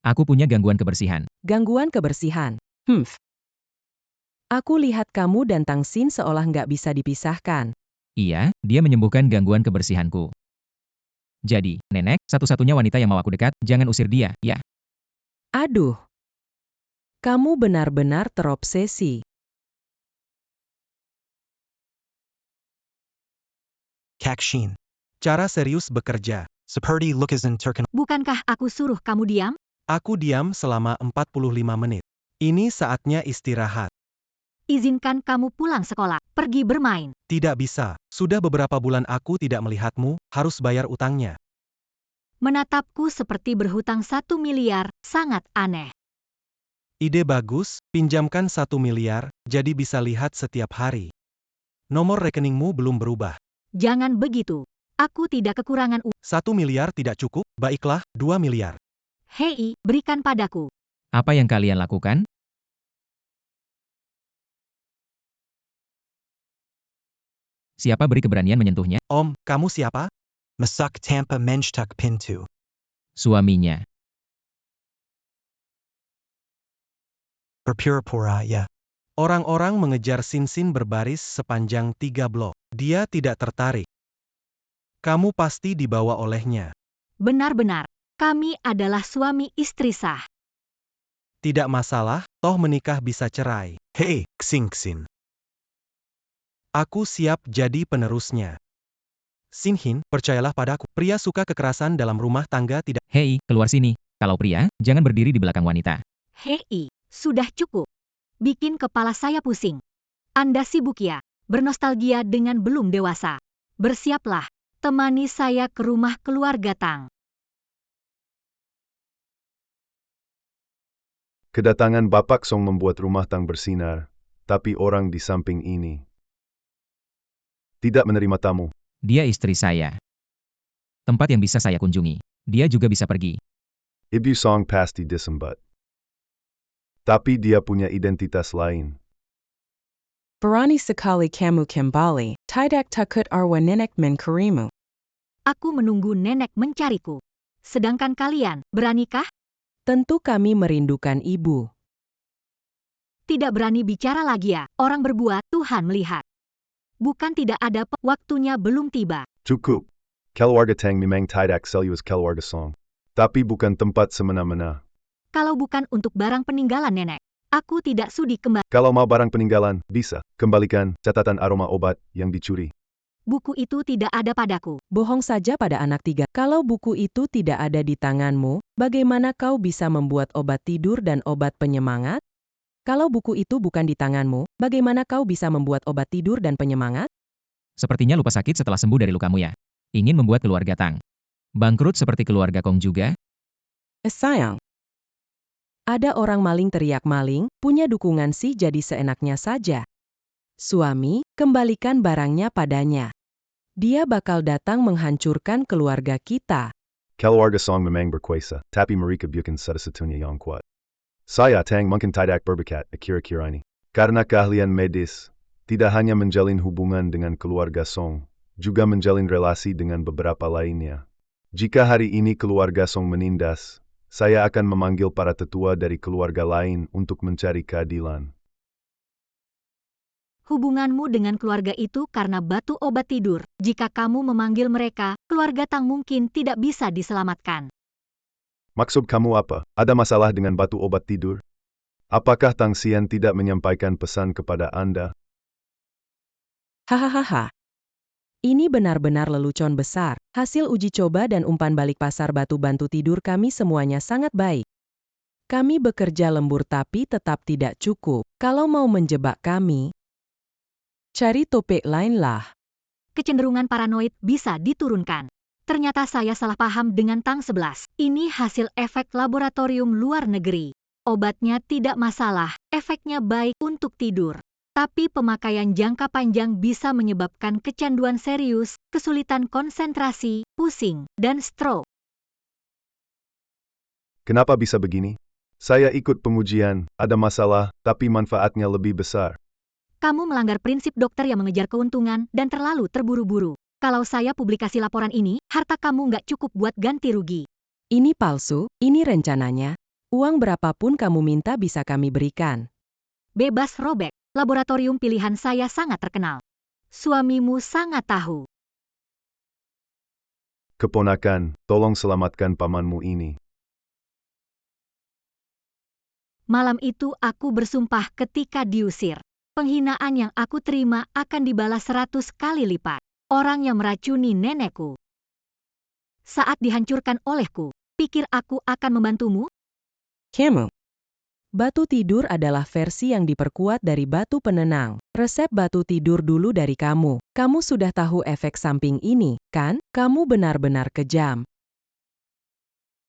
Aku punya gangguan kebersihan. Gangguan kebersihan. Aku lihat kamu dan Tang Xin seolah nggak bisa dipisahkan. Iya, dia menyembuhkan gangguan kebersihanku. Jadi, nenek, satu-satunya wanita yang mau aku dekat, jangan usir dia, ya. Aduh. Kamu benar-benar terobsesi. Kakshin. Cara serius bekerja. Seperti lukisan terkenal. Bukankah aku suruh kamu diam? Aku diam selama 45 menit. Ini saatnya istirahat. Izinkan kamu pulang sekolah, pergi bermain. Tidak bisa. Sudah beberapa bulan aku tidak melihatmu, harus bayar utangnya. Menatapku seperti berhutang 1 miliar, sangat aneh. Ide bagus, pinjamkan 1 miliar, jadi bisa lihat setiap hari. Nomor rekeningmu belum berubah. Jangan begitu. Aku tidak kekurangan uang. 1 miliar tidak cukup, baiklah, 2 miliar. Hei, berikan padaku. Apa yang kalian lakukan? Siapa beri keberanian menyentuhnya? Om, kamu siapa? Masak tanpa mencetak pintu. Suaminya. Berpura-pura ya. Orang-orang mengejar Sin berbaris sepanjang 3 blok. Dia tidak tertarik. Kamu pasti dibawa olehnya. Benar-benar, kami adalah suami istri sah. Tidak masalah, toh menikah bisa cerai. Hei, Xin. Aku siap jadi penerusnya. Xin, percayalah padaku. Pria suka kekerasan dalam rumah tangga tidak. Hei, keluar sini. Kalau pria, jangan berdiri di belakang wanita. Hei, sudah cukup. Bikin kepala saya pusing. Anda sibuk ya, bernostalgia dengan belum dewasa. Bersiaplah, temani saya ke rumah keluarga Tang. Kedatangan Bapak Song membuat rumah Tang bersinar, tapi orang di samping ini tidak menerima tamu. Dia istri saya. Tempat yang bisa saya kunjungi. Dia juga bisa pergi. Ibu Song pasti disembat. Tapi dia punya identitas lain. Berani sekali kamu kembali, tidak takut arwah nenek mencarimu. Aku menunggu nenek mencariku. Sedangkan kalian, beranikah? Tentu kami merindukan ibu. Tidak berani bicara lagi ya, orang berbuat, Tuhan melihat. Bukan tidak ada waktunya belum tiba. Cukup. Keluarga Tang memang tidak serius keluarga Song. Tapi bukan tempat semena-mena. Kalau bukan untuk barang peninggalan nenek, Aku tidak sudi kembali. Kalau mau barang peninggalan, bisa. Kembalikan catatan aroma obat yang dicuri. Buku itu tidak ada padaku. Bohong saja pada anak 3. Kalau buku itu tidak ada di tanganmu, bagaimana kau bisa membuat obat tidur dan obat penyemangat? Kalau buku itu bukan di tanganmu, bagaimana kau bisa membuat obat tidur dan penyemangat? Sepertinya lupa sakit setelah sembuh dari lukamu ya. Ingin membuat keluarga Tang bangkrut seperti keluarga Kong juga? Sayang. Ada orang maling teriak maling, punya dukungan sih jadi seenaknya saja. Suami, kembalikan barangnya padanya. Dia bakal datang menghancurkan keluarga kita. Keluarga Song memang berkuasa, tapi mereka bukan satu-satunya yang kuat. Saya Tang mungkin tidak berbakat akhir-akhir ini. Karena keahlian medis, tidak hanya menjalin hubungan dengan keluarga Song, juga menjalin relasi dengan beberapa lainnya. Jika hari ini keluarga Song menindas, saya akan memanggil para tetua dari keluarga lain untuk mencari keadilan. Hubunganmu dengan keluarga itu karena batu obat tidur. Jika kamu memanggil mereka, keluarga Tang mungkin tidak bisa diselamatkan. Maksud kamu apa? Ada masalah dengan batu obat tidur? Apakah Tang Xian tidak menyampaikan pesan kepada Anda? Hahaha. Ini benar-benar lelucon besar. Hasil uji coba dan umpan balik pasar batu bantu tidur kami semuanya sangat baik. Kami bekerja lembur tapi tetap tidak cukup. Kalau mau menjebak kami, cari topik lain lah. Kecenderungan paranoid bisa diturunkan. Ternyata saya salah paham dengan Tang 11. Ini hasil efek laboratorium luar negeri. Obatnya tidak masalah, efeknya baik untuk tidur. Tapi pemakaian jangka panjang bisa menyebabkan kecanduan serius, kesulitan konsentrasi, pusing, dan stroke. Kenapa bisa begini? Saya ikut pengujian, ada masalah, tapi manfaatnya lebih besar. Kamu melanggar prinsip dokter yang mengejar keuntungan dan terlalu terburu-buru. Kalau saya publikasi laporan ini, harta kamu nggak cukup buat ganti rugi. Ini palsu, ini rencananya. Uang berapapun kamu minta bisa kami berikan. Bebas robek, laboratorium pilihan saya sangat terkenal. Suamimu sangat tahu. Keponakan, tolong selamatkan pamanmu ini. Malam itu aku bersumpah ketika diusir. Penghinaan yang aku terima akan dibalas 100 kali lipat. Orang yang meracuni nenekku. Saat dihancurkan olehku, pikir aku akan membantumu? Kamu. Batu tidur adalah versi yang diperkuat dari batu penenang. Resep batu tidur dulu dari kamu. Kamu sudah tahu efek samping ini, kan? Kamu benar-benar kejam.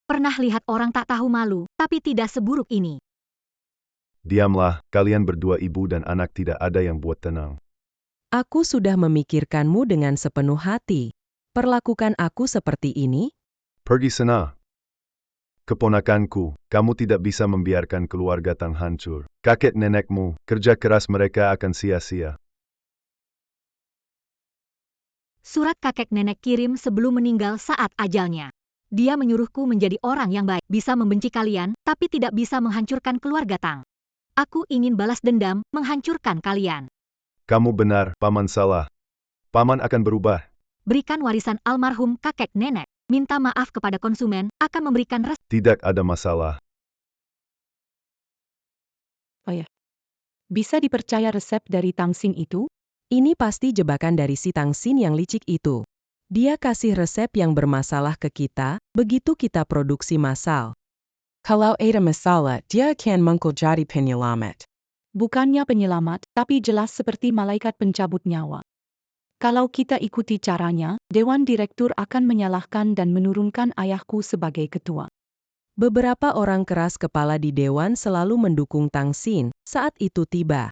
Pernah lihat orang tak tahu malu, tapi tidak seburuk ini. Diamlah, kalian berdua ibu dan anak tidak ada yang buat tenang. Aku sudah memikirkanmu dengan sepenuh hati. Perlakukan aku seperti ini? Pergi sana. Keponakanku, kamu tidak bisa membiarkan keluarga Tang hancur. Kakek nenekmu, kerja keras mereka akan sia-sia. Surat kakek nenek kirim sebelum meninggal saat ajalnya. Dia menyuruhku menjadi orang yang baik, bisa membenci kalian, tapi tidak bisa menghancurkan keluarga Tang. Aku ingin balas dendam, menghancurkan kalian. Kamu benar, Paman salah. Paman akan berubah. Berikan warisan almarhum kakek nenek. Minta maaf kepada konsumen, akan memberikan Tidak ada masalah. Bisa dipercaya resep dari Tang Xin itu? Ini pasti jebakan dari si Tang Xin yang licik itu. Dia kasih resep yang bermasalah ke kita, begitu kita produksi massal. Kalau ada masalah, dia akan menjadi penyelamat. Bukannya penyelamat, tapi jelas seperti malaikat pencabut nyawa. Kalau kita ikuti caranya, Dewan Direktur akan menyalahkan dan menurunkan ayahku sebagai ketua. Beberapa orang keras kepala di Dewan selalu mendukung Tang Xin saat itu tiba.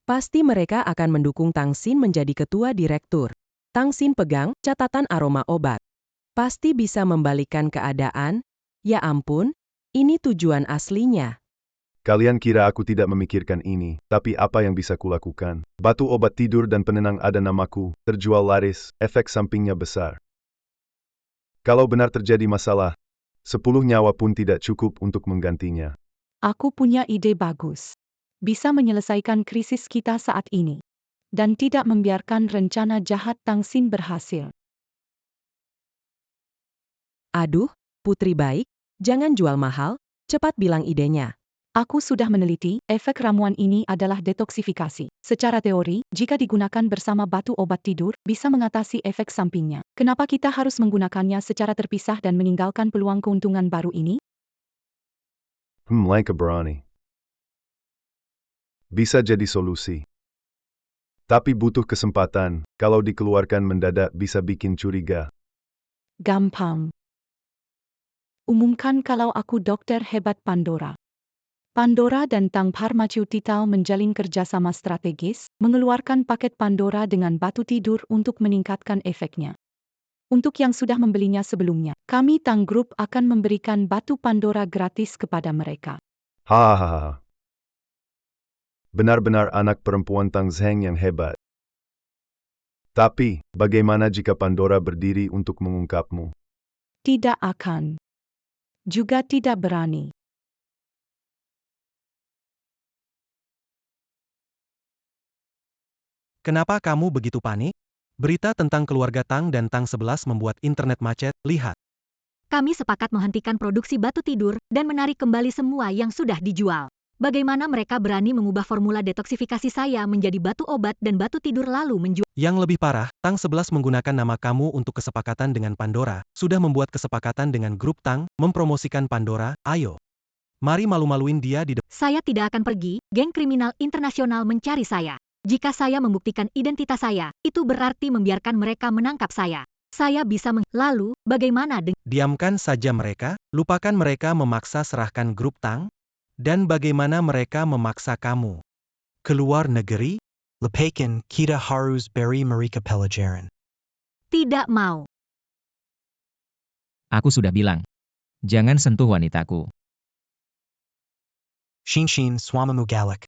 Pasti mereka akan mendukung Tang Xin menjadi ketua direktur. Tang Xin pegang catatan aroma obat. Pasti bisa membalikkan keadaan. Ya ampun, ini tujuan aslinya. Kalian kira aku tidak memikirkan ini, tapi apa yang bisa kulakukan? Batu obat tidur dan penenang ada namaku, terjual laris, efek sampingnya besar. Kalau benar terjadi masalah, 10 nyawa pun tidak cukup untuk menggantinya. Aku punya ide bagus. Bisa menyelesaikan krisis kita saat ini. Dan tidak membiarkan rencana jahat Tang Xin berhasil. Aduh, putri baik, jangan jual mahal, cepat bilang idenya. Aku sudah meneliti, efek ramuan ini adalah detoksifikasi. Secara teori, jika digunakan bersama batu obat tidur, bisa mengatasi efek sampingnya. Kenapa kita harus menggunakannya secara terpisah dan meninggalkan peluang keuntungan baru ini? Langkah berani. Bisa jadi solusi. Tapi butuh kesempatan, kalau dikeluarkan mendadak bisa bikin curiga. Gampang. Umumkan kalau aku dokter hebat Pandora. Pandora dan Tang Pharmaceutical menjalin kerjasama strategis, mengeluarkan paket Pandora dengan batu tidur untuk meningkatkan efeknya. Untuk yang sudah membelinya sebelumnya, kami Tang Group akan memberikan batu Pandora gratis kepada mereka. Hahaha. Benar-benar anak perempuan Tang Zheng yang hebat. Tapi, bagaimana jika Pandora berdiri untuk mengungkapmu? Tidak akan. Juga tidak berani. Kenapa kamu begitu panik? Berita tentang keluarga Tang dan Tang 11 membuat internet macet, lihat. Kami sepakat menghentikan produksi batu tidur dan menarik kembali semua yang sudah dijual. Bagaimana mereka berani mengubah formula detoksifikasi saya menjadi batu obat dan batu tidur lalu menjual? Yang lebih parah, Tang 11 menggunakan nama kamu untuk kesepakatan dengan Pandora, sudah membuat kesepakatan dengan grup Tang, mempromosikan Pandora, ayo. Mari malu-maluin dia di depan. Saya tidak akan pergi, geng kriminal internasional mencari saya. Jika saya membuktikan identitas saya, itu berarti membiarkan mereka menangkap saya. Saya bisa Lalu, bagaimana dengan... Diamkan saja mereka, lupakan mereka memaksa serahkan grup Tang, dan bagaimana mereka memaksa kamu. Keluar negeri? Lepakan kita harus beri mereka pelajaran. Tidak mau. Aku sudah bilang. Jangan sentuh wanitaku. Shinshin suamamu galak.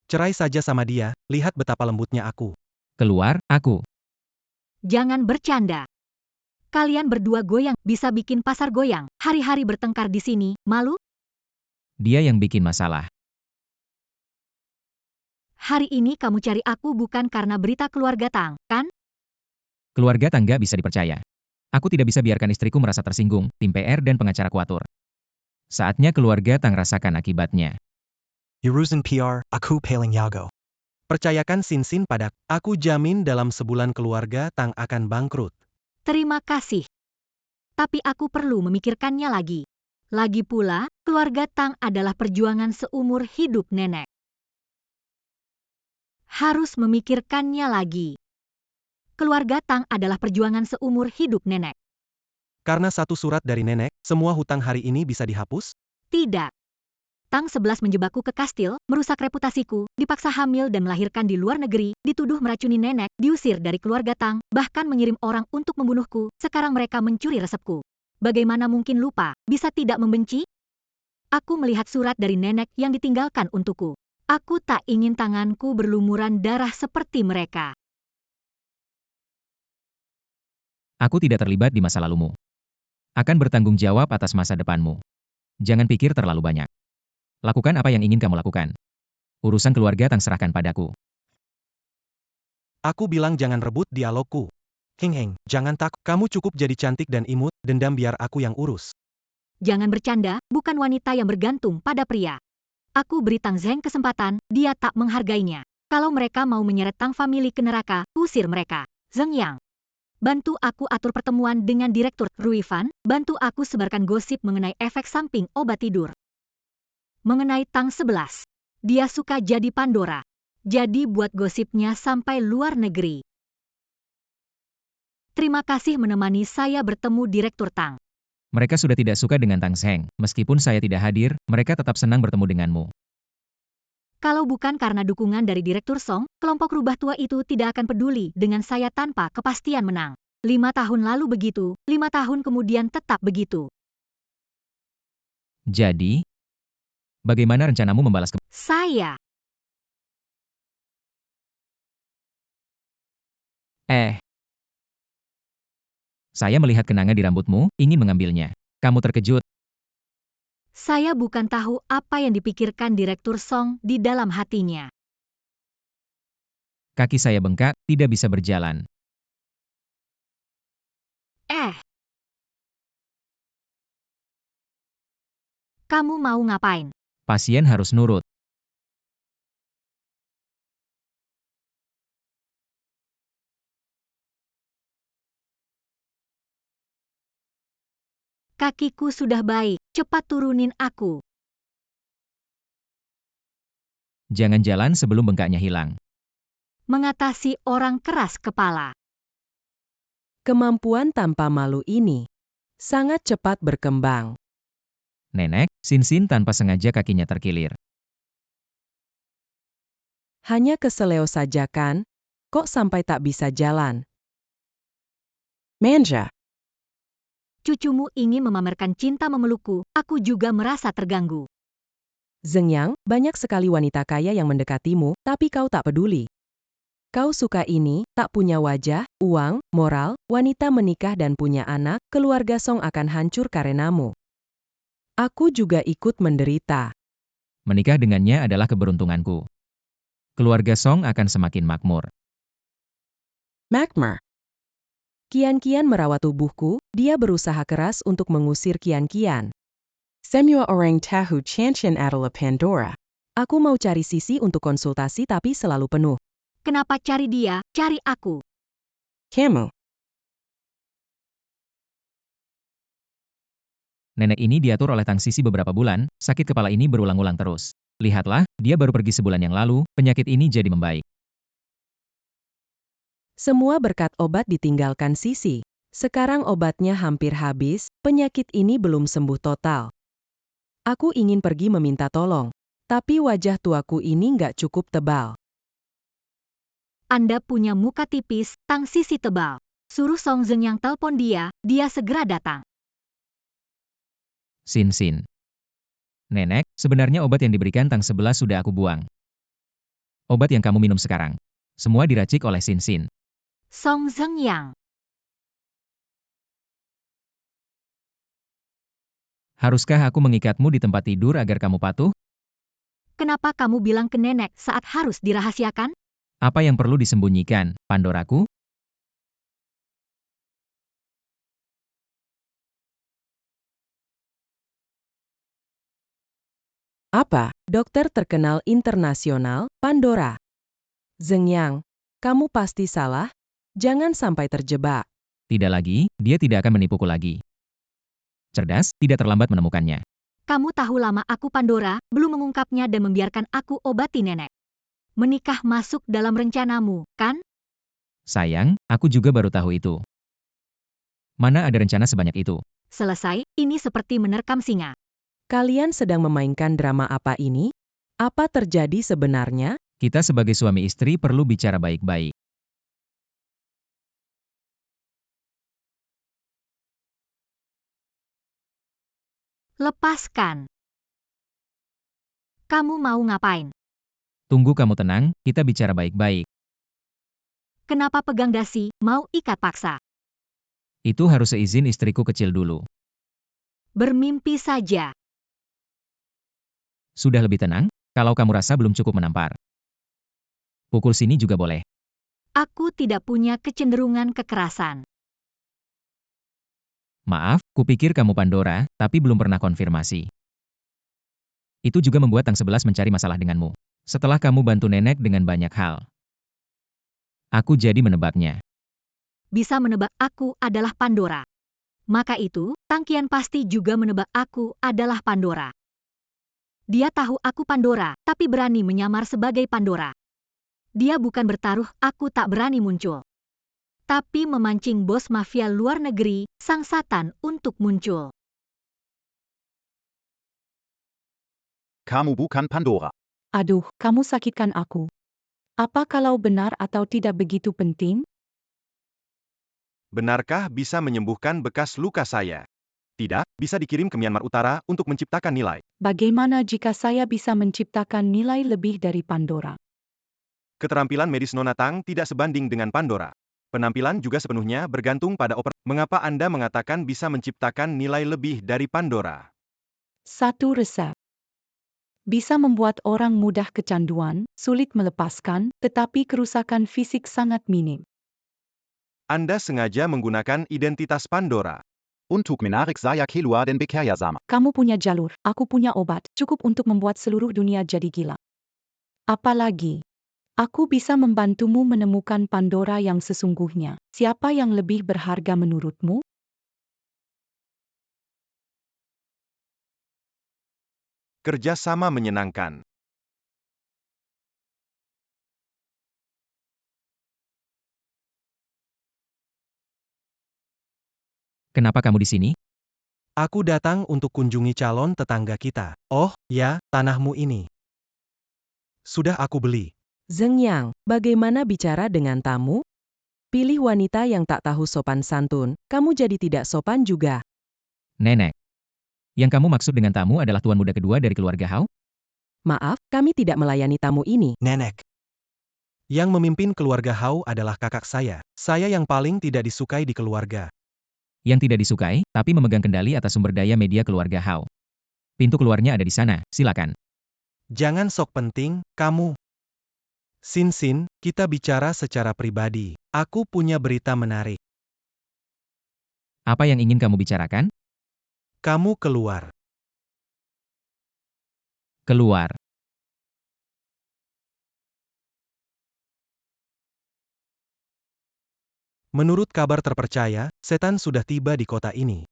Cerai saja sama dia, lihat betapa lembutnya aku. Keluar, aku. Jangan bercanda. Kalian berdua goyang, bisa bikin pasar goyang. Hari-hari bertengkar di sini, malu? Dia yang bikin masalah. Hari ini kamu cari aku bukan karena berita keluarga Tang, kan? Keluarga tangga bisa dipercaya. Aku tidak bisa biarkan istriku merasa tersinggung, tim PR dan pengacara kuatur. Saatnya keluarga Tang rasakan akibatnya. Urusan PR, aku paling yago. Percayakan Sin pada aku jamin dalam sebulan keluarga Tang akan bangkrut. Terima kasih. Tapi aku perlu memikirkannya lagi. Lagi pula, keluarga Tang adalah perjuangan seumur hidup nenek. Harus memikirkannya lagi. Keluarga Tang adalah perjuangan seumur hidup nenek. Karena satu surat dari nenek, semua hutang hari ini bisa dihapus? Tidak. Tang 11 menjebakku ke kastil, merusak reputasiku, dipaksa hamil dan melahirkan di luar negeri, dituduh meracuni nenek, diusir dari keluarga Tang, bahkan mengirim orang untuk membunuhku. Sekarang mereka mencuri resepku. Bagaimana mungkin lupa, bisa tidak membenci? Aku melihat surat dari nenek yang ditinggalkan untukku. Aku tak ingin tanganku berlumuran darah seperti mereka. Aku tidak terlibat di masa lalumu. Akan bertanggung jawab atas masa depanmu. Jangan pikir terlalu banyak. Lakukan apa yang ingin kamu lakukan. Urusan keluarga Tang serahkan padaku. Aku bilang jangan rebut dialogku. Heng, jangan takut. Kamu cukup jadi cantik dan imut, dendam biar aku yang urus. Jangan bercanda, bukan wanita yang bergantung pada pria. Aku beri Tang Zheng kesempatan, dia tak menghargainya. Kalau mereka mau menyeret Tang family ke neraka, usir mereka. Zheng Yang. Bantu aku atur pertemuan dengan Direktur Rui Fan, bantu aku sebarkan gosip mengenai efek samping obat tidur. Mengenai Tang 11. Dia suka jadi Pandora. Jadi buat gosipnya sampai luar negeri. Terima kasih menemani saya bertemu Direktur Tang. Mereka sudah tidak suka dengan Tang Zheng. Meskipun saya tidak hadir, mereka tetap senang bertemu denganmu. Kalau bukan karena dukungan dari Direktur Song, kelompok rubah tua itu tidak akan peduli dengan saya tanpa kepastian menang. 5 tahun lalu begitu, 5 tahun kemudian tetap begitu. Jadi, bagaimana rencanamu membalas Saya. Saya melihat kenanga di rambutmu, ingin mengambilnya. Kamu terkejut. Saya bukan tahu apa yang dipikirkan Direktur Song di dalam hatinya. Kaki saya bengkak, tidak bisa berjalan. Kamu mau ngapain? Pasien harus nurut. Kakiku sudah baik, cepat turunin aku. Jangan jalan sebelum bengkaknya hilang. Mengatasi orang keras kepala. Kemampuan tanpa malu ini sangat cepat berkembang. Nenek, Sin tanpa sengaja kakinya terkilir. Hanya keseleo saja kan? Kok sampai tak bisa jalan? Manja. Cucumu ingin memamerkan cinta memelukku, aku juga merasa terganggu. Zeng Yang, banyak sekali wanita kaya yang mendekatimu, tapi kau tak peduli. Kau suka ini, tak punya wajah, uang, moral, wanita menikah dan punya anak, keluarga Song akan hancur karenamu. Aku juga ikut menderita. Menikah dengannya adalah keberuntunganku. Keluarga Song akan semakin makmur. Makmur. Kian-Kian merawat tubuhku, dia berusaha keras untuk mengusir Kian-Kian. Semua orang tahu Chanchan adalah Pandora. Aku mau cari Sisi untuk konsultasi tapi selalu penuh. Kenapa cari dia, cari aku? Kamu. Nenek ini diatur oleh Tang Sisi beberapa bulan, sakit kepala ini berulang-ulang terus. Lihatlah, dia baru pergi sebulan yang lalu, penyakit ini jadi membaik. Semua berkat obat ditinggalkan Sisi. Sekarang obatnya hampir habis, penyakit ini belum sembuh total. Aku ingin pergi meminta tolong, tapi wajah tuaku ini nggak cukup tebal. Anda punya muka tipis, Tang Sisi tebal. Suruh Song Zeng yang telepon dia segera datang. Sin. Nenek, sebenarnya obat yang diberikan Tang 11 sudah aku buang. Obat yang kamu minum sekarang. Semua diracik oleh Sin. Song Zeng Yang. Haruskah aku mengikatmu di tempat tidur agar kamu patuh? Kenapa kamu bilang ke nenek saat harus dirahasiakan? Apa yang perlu disembunyikan, Pandoraku? Apa? Dokter terkenal internasional, Pandora. Zeng Yang, kamu pasti salah. Jangan sampai terjebak. Tidak lagi, dia tidak akan menipuku lagi. Cerdas, tidak terlambat menemukannya. Kamu tahu lama aku Pandora, belum mengungkapnya dan membiarkan aku obati nenek. Menikah masuk dalam rencanamu, kan? Sayang, aku juga baru tahu itu. Mana ada rencana sebanyak itu? Selesai, ini seperti menerkam singa. Kalian sedang memainkan drama apa ini? Apa terjadi sebenarnya? Kita sebagai suami istri perlu bicara baik-baik. Lepaskan. Kamu mau ngapain? Tunggu kamu tenang, kita bicara baik-baik. Kenapa pegang dasi, mau ikat paksa? Itu harus seizin istriku kecil dulu. Bermimpi saja. Sudah lebih tenang? Kalau kamu rasa belum cukup menampar. Pukul sini juga boleh. Aku tidak punya kecenderungan kekerasan. Maaf, kupikir kamu Pandora, tapi belum pernah konfirmasi. Itu juga membuat Tang 11 mencari masalah denganmu. Setelah kamu bantu nenek dengan banyak hal. Aku jadi menebaknya. Bisa menebak aku adalah Pandora. Maka itu, Tang Qian pasti juga menebak aku adalah Pandora. Dia tahu aku Pandora, tapi berani menyamar sebagai Pandora. Dia bukan bertaruh, aku tak berani muncul. Tapi memancing bos mafia luar negeri, Sang Satan, untuk muncul. Kamu bukan Pandora. Aduh, kamu sakitkan aku. Apa kalau benar atau tidak begitu penting? Benarkah bisa menyembuhkan bekas luka saya? Tidak, bisa dikirim ke Myanmar Utara untuk menciptakan nilai. Bagaimana jika saya bisa menciptakan nilai lebih dari Pandora? Keterampilan medis Nona Tang tidak sebanding dengan Pandora. Penampilan juga sepenuhnya bergantung pada operasi. Mengapa Anda mengatakan bisa menciptakan nilai lebih dari Pandora? Satu resep. Bisa membuat orang mudah kecanduan, sulit melepaskan, tetapi kerusakan fisik sangat minim. Anda sengaja menggunakan identitas Pandora. Untuk menarik saya keluar dan bekerja sama. Kamu punya jalur, aku punya obat, cukup untuk membuat seluruh dunia jadi gila. Apalagi, aku bisa membantumu menemukan Pandora yang sesungguhnya. Siapa yang lebih berharga menurutmu? Kerjasama menyenangkan. Kenapa kamu di sini? Aku datang untuk kunjungi calon tetangga kita. Oh, ya, tanahmu ini. Sudah aku beli. Zheng Yang, bagaimana bicara dengan tamu? Pilih wanita yang tak tahu sopan santun, kamu jadi tidak sopan juga. Nenek. Yang kamu maksud dengan tamu adalah tuan muda kedua dari keluarga Hao? Maaf, kami tidak melayani tamu ini. Nenek. Yang memimpin keluarga Hao adalah kakak saya. Saya yang paling tidak disukai di keluarga. Yang tidak disukai, tapi memegang kendali atas sumber daya media keluarga Hao. Pintu keluarnya ada di sana, silakan. Jangan sok penting, kamu. Sin, kita bicara secara pribadi. Aku punya berita menarik. Apa yang ingin kamu bicarakan? Kamu keluar. Keluar. Menurut kabar terpercaya, setan sudah tiba di kota ini.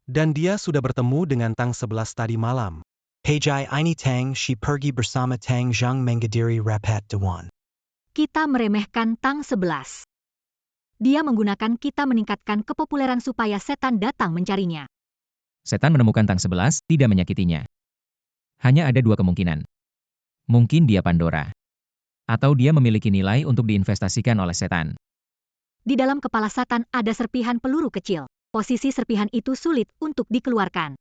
Dan dia sudah bertemu dengan Tang 11 tadi malam. Pejai ini Tang shi pergi bersama Tang Zhang menghadiri rapat dewan. Kita meremehkan Tang 11. Dia menggunakan kita meningkatkan kepopuleran supaya setan datang mencarinya. Setan menemukan Tang 11, tidak menyakitinya. Hanya ada dua kemungkinan. Mungkin dia Pandora. Atau dia memiliki nilai untuk diinvestasikan oleh setan. Di dalam kepala setan ada serpihan peluru kecil. Posisi serpihan itu sulit untuk dikeluarkan.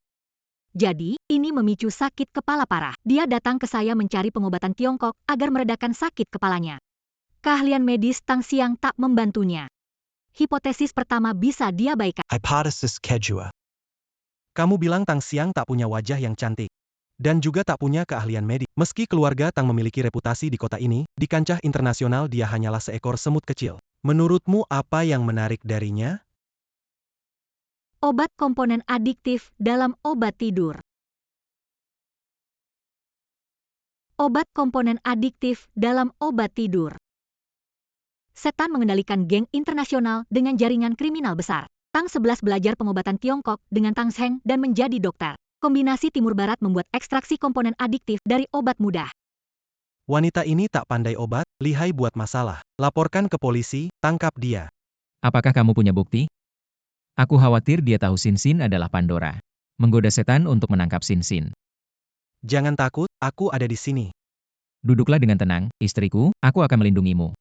Jadi, ini memicu sakit kepala parah. Dia datang ke saya mencari pengobatan Tiongkok agar meredakan sakit kepalanya. Keahlian medis Tang Xiang tak membantunya. Hipotesis pertama bisa diabaikan. Hypothesis kedua. Kamu bilang Tang Xiang tak punya wajah yang cantik. Dan juga tak punya keahlian medis. Meski keluarga Tang memiliki reputasi di kota ini, di kancah internasional dia hanyalah seekor semut kecil. Menurutmu apa yang menarik darinya? Obat komponen adiktif dalam obat tidur. Obat komponen adiktif dalam obat tidur. Setan mengendalikan geng internasional dengan jaringan kriminal besar. Tang 11 belajar pengobatan Tiongkok dengan Tang Zheng dan menjadi dokter. Kombinasi Timur Barat membuat ekstraksi komponen adiktif dari obat mudah. Wanita ini tak pandai obat, lihai buat masalah. Laporkan ke polisi, tangkap dia. Apakah kamu punya bukti? Aku khawatir dia tahu Sin adalah Pandora. Menggoda setan untuk menangkap Sin. Jangan takut, aku ada di sini. Duduklah dengan tenang, istriku, aku akan melindungimu.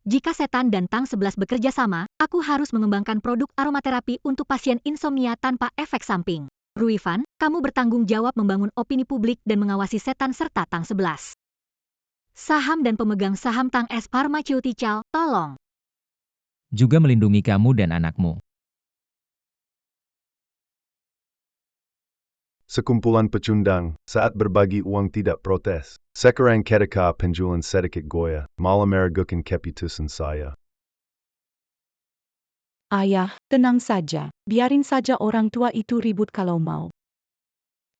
Jika setan dan Tang 11 bekerja sama, aku harus mengembangkan produk aromaterapi untuk pasien insomnia tanpa efek samping. Ruifan, kamu bertanggung jawab membangun opini publik dan mengawasi setan serta Tang 11. Saham dan pemegang saham Tang S Pharmaceutical, tolong. Juga melindungi kamu dan anakmu. Sekumpulan pecundang, saat berbagi uang tidak protes. Sekarang ketika penjualan sedikit goyah, malah meragukan keputusan saya. Ayah, tenang saja. Biarin saja orang tua itu ribut kalau mau.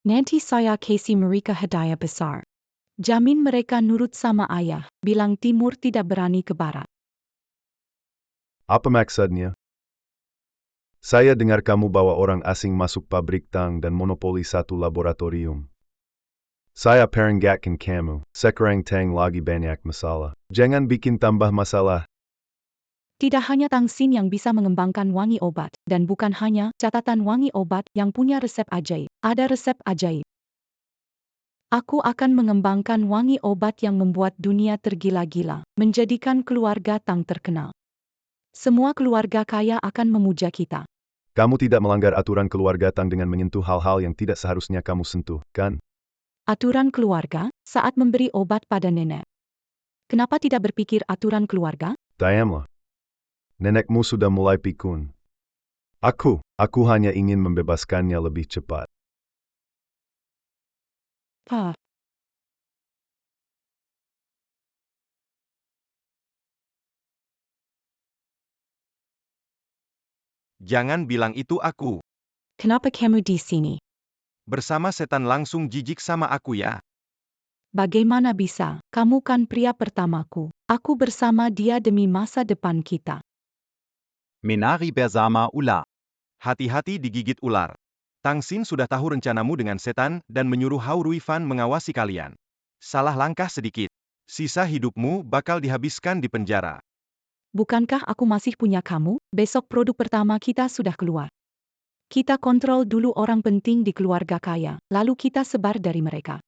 Nanti saya kasih mereka hadiah besar. Jamin mereka nurut sama ayah, bilang timur tidak berani ke barat. Apa maksudnya? Saya dengar kamu bawa orang asing masuk pabrik Tang dan monopoli satu laboratorium. Saya peringatkan kamu, sekarang Tang lagi banyak masalah. Jangan bikin tambah masalah. Tidak hanya Tang Xin yang bisa mengembangkan wangi obat, dan bukan hanya catatan wangi obat yang punya resep ajaib. Ada resep ajaib. Aku akan mengembangkan wangi obat yang membuat dunia tergila-gila, menjadikan keluarga Tang terkenal. Semua keluarga kaya akan memuja kita. Kamu tidak melanggar aturan keluarga Tang dengan menyentuh hal-hal yang tidak seharusnya kamu sentuh, kan? Aturan keluarga saat memberi obat pada nenek. Kenapa tidak berpikir aturan keluarga? Diamlah. Nenekmu sudah mulai pikun. Aku hanya ingin membebaskannya lebih cepat. Pah. Jangan bilang itu aku. Kenapa kamu di sini? Bersama setan langsung jijik sama aku ya. Bagaimana bisa? Kamu kan pria pertamaku. Aku bersama dia demi masa depan kita. Menari bersama ular. Hati-hati digigit ular. Tang Xin sudah tahu rencanamu dengan setan dan menyuruh Hao Ruifan mengawasi kalian. Salah langkah sedikit. Sisa hidupmu bakal dihabiskan di penjara. Bukankah aku masih punya kamu? Besok produk pertama kita sudah keluar. Kita kontrol dulu orang penting di keluarga kaya, lalu kita sebar dari mereka.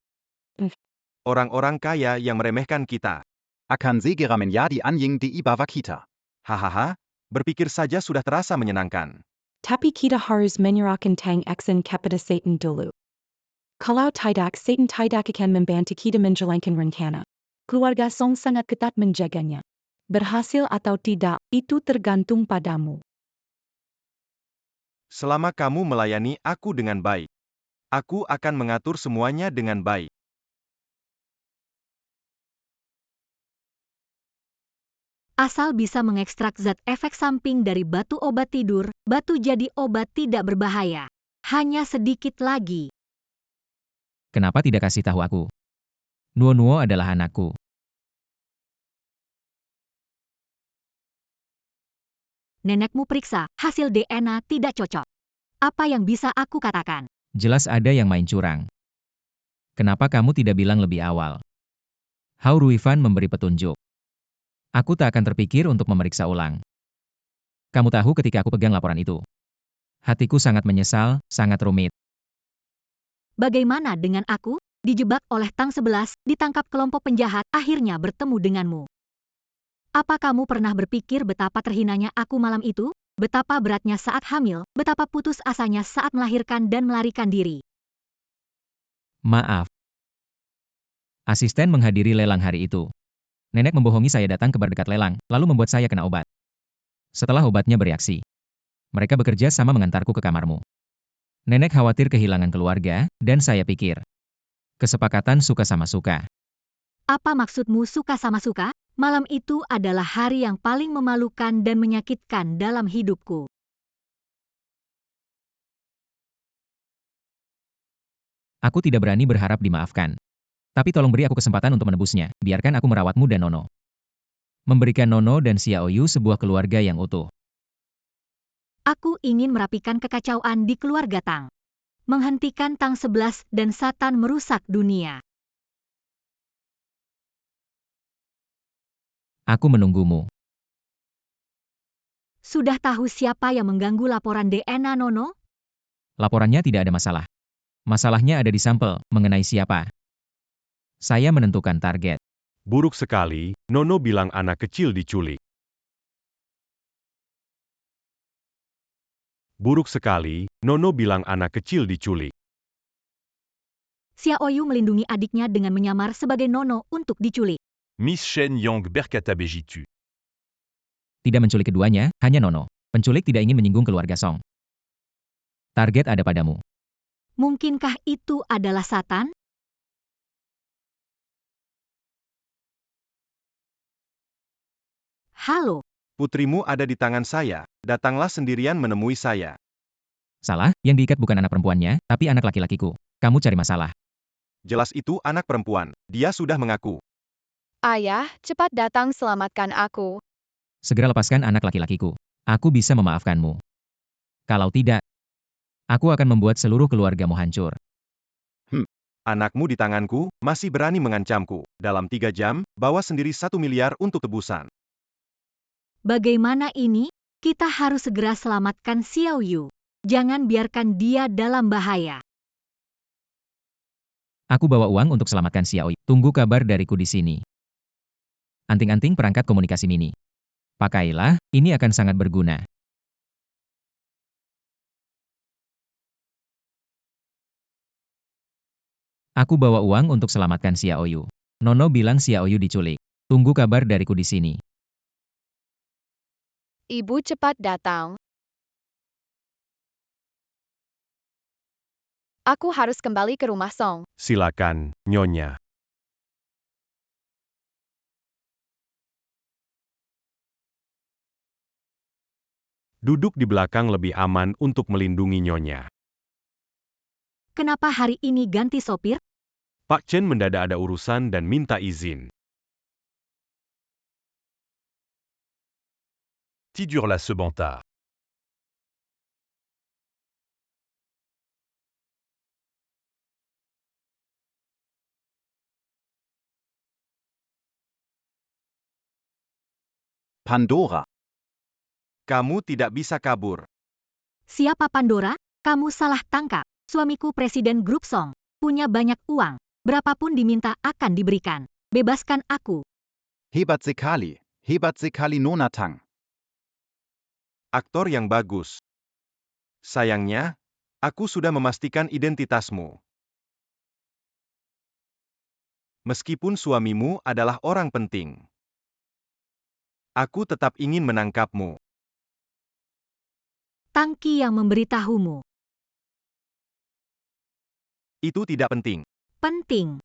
Orang-orang kaya yang meremehkan kita. Akan segera menjadi anjing di bawah kita. Hahaha, berpikir saja sudah terasa menyenangkan. Tapi kita harus menyerahkan Tang Xen kepada Satan dulu. Kalau tidak, Satan tidak akan membantu kita menjalankan rencana. Keluarga Song sangat ketat menjaganya. Berhasil atau tidak, itu tergantung padamu. Selama kamu melayani aku dengan baik, aku akan mengatur semuanya dengan baik. Asal bisa mengekstrak zat efek samping dari batu obat tidur, batu jadi obat tidak berbahaya. Hanya sedikit lagi. Kenapa tidak kasih tahu aku? Nuo-Nuo adalah anakku. Nenekmu periksa, hasil DNA tidak cocok. Apa yang bisa aku katakan? Jelas ada yang main curang. Kenapa kamu tidak bilang lebih awal? Hao Ruifan memberi petunjuk. Aku tak akan terpikir untuk memeriksa ulang. Kamu tahu ketika aku pegang laporan itu. Hatiku sangat menyesal, sangat rumit. Bagaimana dengan aku? Dijebak oleh Tang 11, ditangkap kelompok penjahat, akhirnya bertemu denganmu. Apa kamu pernah berpikir betapa terhinanya aku malam itu? Betapa beratnya saat hamil, betapa putus asanya saat melahirkan dan melarikan diri. Maaf. Asisten menghadiri lelang hari itu. Nenek membohongi saya datang ke bar dekat lelang, lalu membuat saya kena obat. Setelah obatnya bereaksi, mereka bekerja sama mengantarku ke kamarmu. Nenek khawatir kehilangan keluarga, dan saya pikir, kesepakatan suka sama suka. Apa maksudmu suka sama suka? Malam itu adalah hari yang paling memalukan dan menyakitkan dalam hidupku. Aku tidak berani berharap dimaafkan. Tapi tolong beri aku kesempatan untuk menebusnya, biarkan aku merawatmu dan Nono. Memberikan Nono dan Xiaoyu sebuah keluarga yang utuh. Aku ingin merapikan kekacauan di keluarga Tang. Menghentikan Tang 11 dan Satan merusak dunia. Aku menunggumu. Sudah tahu siapa yang mengganggu laporan DNA Nono? Laporannya tidak ada masalah. Masalahnya ada di sampel, mengenai siapa. Saya menentukan target. Buruk sekali, Nono bilang anak kecil diculik. Buruk sekali, Nono bilang anak kecil diculik. Xiaoyu melindungi adiknya dengan menyamar sebagai Nono untuk diculik. Miss Shen Yang Berkata Bejitu. Tidak menculik keduanya, hanya Nono. Penculik tidak ingin menyinggung keluarga Song. Target ada padamu. Mungkinkah itu adalah Satan? Halo. Putrimu ada di tangan saya, datanglah sendirian menemui saya. Salah, yang diikat bukan anak perempuannya, tapi anak laki-lakiku. Kamu cari masalah. Jelas itu anak perempuan, dia sudah mengaku. Ayah, cepat datang selamatkan aku. Segera lepaskan anak laki-lakiku. Aku bisa memaafkanmu. Kalau tidak, aku akan membuat seluruh keluargamu hancur. Anakmu di tanganku, masih berani mengancamku. Dalam 3 jam, bawa sendiri 1 miliar untuk tebusan. Bagaimana ini? Kita harus segera selamatkan Xiaoyu. Jangan biarkan dia dalam bahaya. Aku bawa uang untuk selamatkan Xiaoyu. Tunggu kabar dariku di sini. Anting-anting perangkat komunikasi mini. Pakailah, ini akan sangat berguna. Aku bawa uang untuk selamatkan Xiaoyu. Nono bilang Xiaoyu diculik. Tunggu kabar dariku di sini. Ibu cepat datang. Aku harus kembali ke rumah Song. Silakan, Nyonya. Duduk di belakang lebih aman untuk melindungi Nyonya. Kenapa hari ini ganti sopir? Pak Chen mendadak ada urusan dan minta izin. Tidurlah ce bantard. Pandora. Kamu tidak bisa kabur. Siapa Pandora? Kamu salah tangkap. Suamiku Presiden Grup Song. Punya banyak uang. Berapapun diminta akan diberikan. Bebaskan aku. Hebat sekali Nona Tang. Aktor yang bagus. Sayangnya, aku sudah memastikan identitasmu. Meskipun suamimu adalah orang penting, aku tetap ingin menangkapmu. Tangki yang memberitahumu. Itu tidak penting. Penting.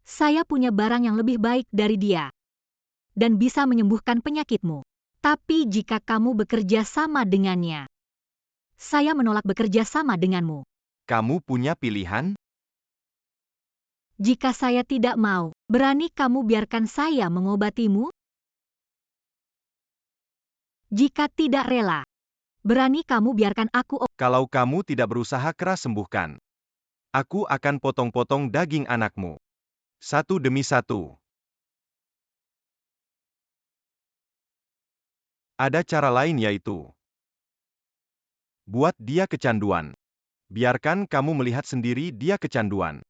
Saya punya barang yang lebih baik dari dia. Dan bisa menyembuhkan penyakitmu. Tapi jika kamu bekerja sama dengannya, saya menolak bekerja sama denganmu. Kamu punya pilihan? Jika saya tidak mau, berani kamu biarkan saya mengobatimu? Jika tidak rela, berani kamu biarkan aku. Kalau kamu tidak berusaha keras sembuhkan, aku akan potong-potong daging anakmu. Satu demi satu. Ada cara lain yaitu buat dia kecanduan. Biarkan kamu melihat sendiri dia kecanduan.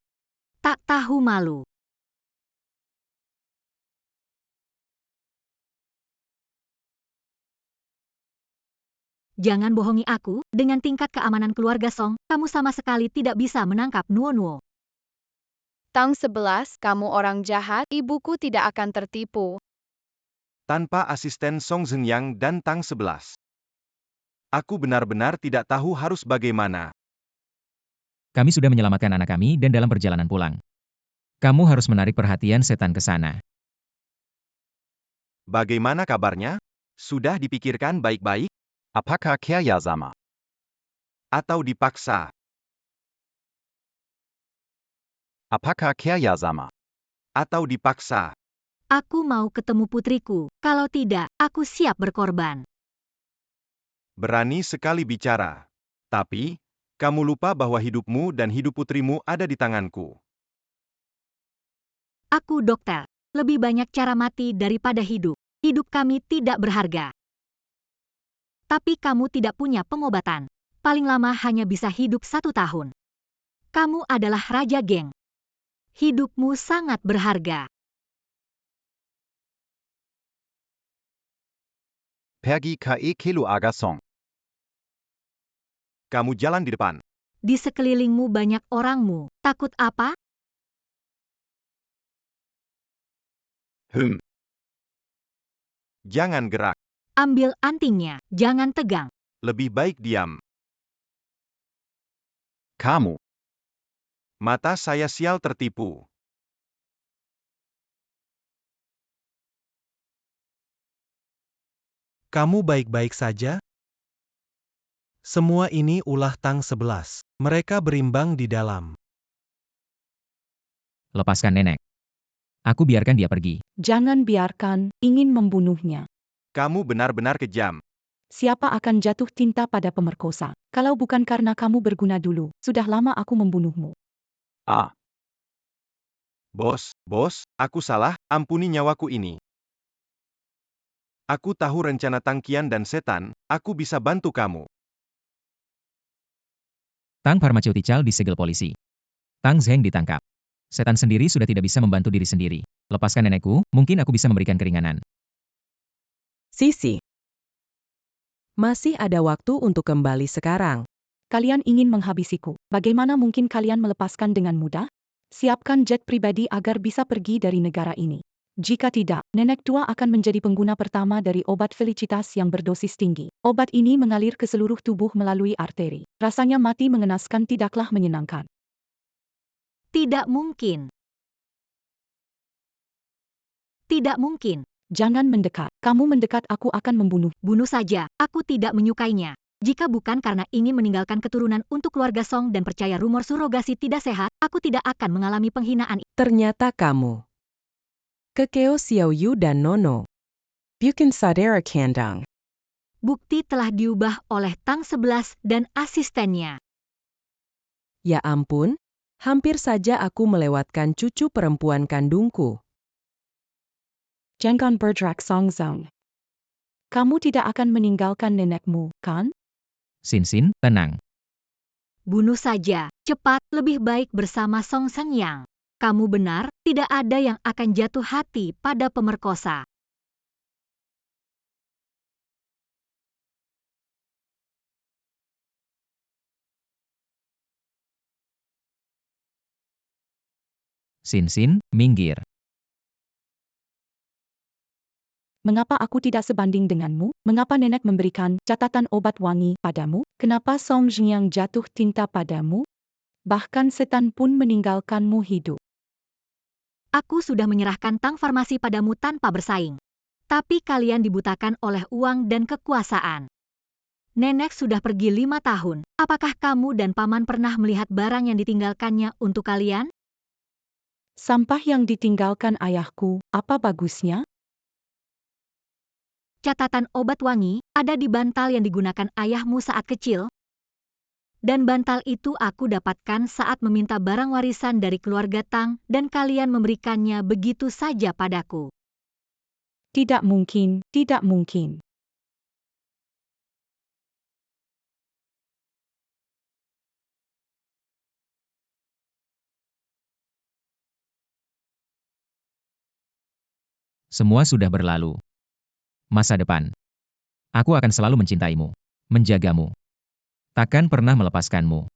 Tak tahu malu. Jangan bohongi aku, dengan tingkat keamanan keluarga Song, kamu sama sekali tidak bisa menangkap Nuo. Tang 11, kamu orang jahat, ibuku tidak akan tertipu. Tanpa asisten Song Zhenyang dan Tang 11. Aku benar-benar tidak tahu harus bagaimana. Kami sudah menyelamatkan anak kami dan dalam perjalanan pulang. Kamu harus menarik perhatian setan ke sana. Bagaimana kabarnya? Sudah dipikirkan baik-baik? Apakah kerjasama? Atau dipaksa? Apakah kerjasama? Atau dipaksa? Aku mau ketemu putriku, kalau tidak, aku siap berkorban. Berani sekali bicara. Tapi, kamu lupa bahwa hidupmu dan hidup putrimu ada di tanganku. Aku dokter, lebih banyak cara mati daripada hidup. Hidup kami tidak berharga. Tapi kamu tidak punya pengobatan. Paling lama hanya bisa hidup 1 tahun. Kamu adalah raja geng. Hidupmu sangat berharga. Pergi ke Kilo Agasong. Kamu jalan di depan. Di sekelilingmu banyak orangmu. Takut apa? Jangan gerak. Ambil antingnya, jangan tegang. Lebih baik diam. Kamu. Mata saya sial tertipu. Kamu baik-baik saja? Semua ini ulah Tang 11. Mereka berimbang di dalam. Lepaskan nenek. Aku biarkan dia pergi. Jangan biarkan, ingin membunuhnya. Kamu benar-benar kejam. Siapa akan jatuh cinta pada pemerkosa? Kalau bukan karena kamu berguna dulu, sudah lama aku membunuhmu. Bos, aku salah, ampuni nyawaku ini. Aku tahu rencana Tangkian dan setan, aku bisa bantu kamu. Tang Pharmaceutical disegel polisi. Tang Zheng ditangkap. Setan sendiri sudah tidak bisa membantu diri sendiri. Lepaskan nenekku, mungkin aku bisa memberikan keringanan. Sisi. Masih ada waktu untuk kembali sekarang. Kalian ingin menghabisiku. Bagaimana mungkin kalian melepaskan dengan mudah? Siapkan jet pribadi agar bisa pergi dari negara ini. Jika tidak, nenek tua akan menjadi pengguna pertama dari obat Felicitas yang berdosis tinggi. Obat ini mengalir ke seluruh tubuh melalui arteri. Rasanya mati mengenaskan, tidaklah menyenangkan. Tidak mungkin. Tidak mungkin. Jangan mendekat. Kamu mendekat aku akan membunuh. Bunuh saja, aku tidak menyukainya. Jika bukan karena ingin meninggalkan keturunan untuk keluarga Song dan percaya rumor surogasi tidak sehat, aku tidak akan mengalami penghinaan. Ternyata kamu. Kekeo Xiaoyu dan Nono. Bukan saudara kandung. Bukti telah diubah oleh Tang 11 dan asistennya. Ya ampun, hampir saja aku melewatkan cucu perempuan kandungku. Jangan bergerak Songzong. Kamu tidak akan meninggalkan nenekmu, kan? Xin, tenang. Bunuh saja, cepat, lebih baik bersama Song Sengyang. Kamu benar, tidak ada yang akan jatuh hati pada pemerkosa. Xin, minggir. Mengapa aku tidak sebanding denganmu? Mengapa nenek memberikan catatan obat wangi padamu? Kenapa Song Zhengyang jatuh cinta padamu? Bahkan setan pun meninggalkanmu hidup. Aku sudah menyerahkan Tang Farmasi padamu tanpa bersaing. Tapi kalian dibutakan oleh uang dan kekuasaan. Nenek sudah pergi 5 tahun. Apakah kamu dan paman pernah melihat barang yang ditinggalkannya untuk kalian? Sampah yang ditinggalkan ayahku, apa bagusnya? Catatan obat wangi ada di bantal yang digunakan ayahmu saat kecil. Dan bantal itu aku dapatkan saat meminta barang warisan dari keluarga Tang dan kalian memberikannya begitu saja padaku. Tidak mungkin, tidak mungkin. Semua sudah berlalu. Masa depan. Aku akan selalu mencintaimu, menjagamu. Takkan pernah melepaskanmu.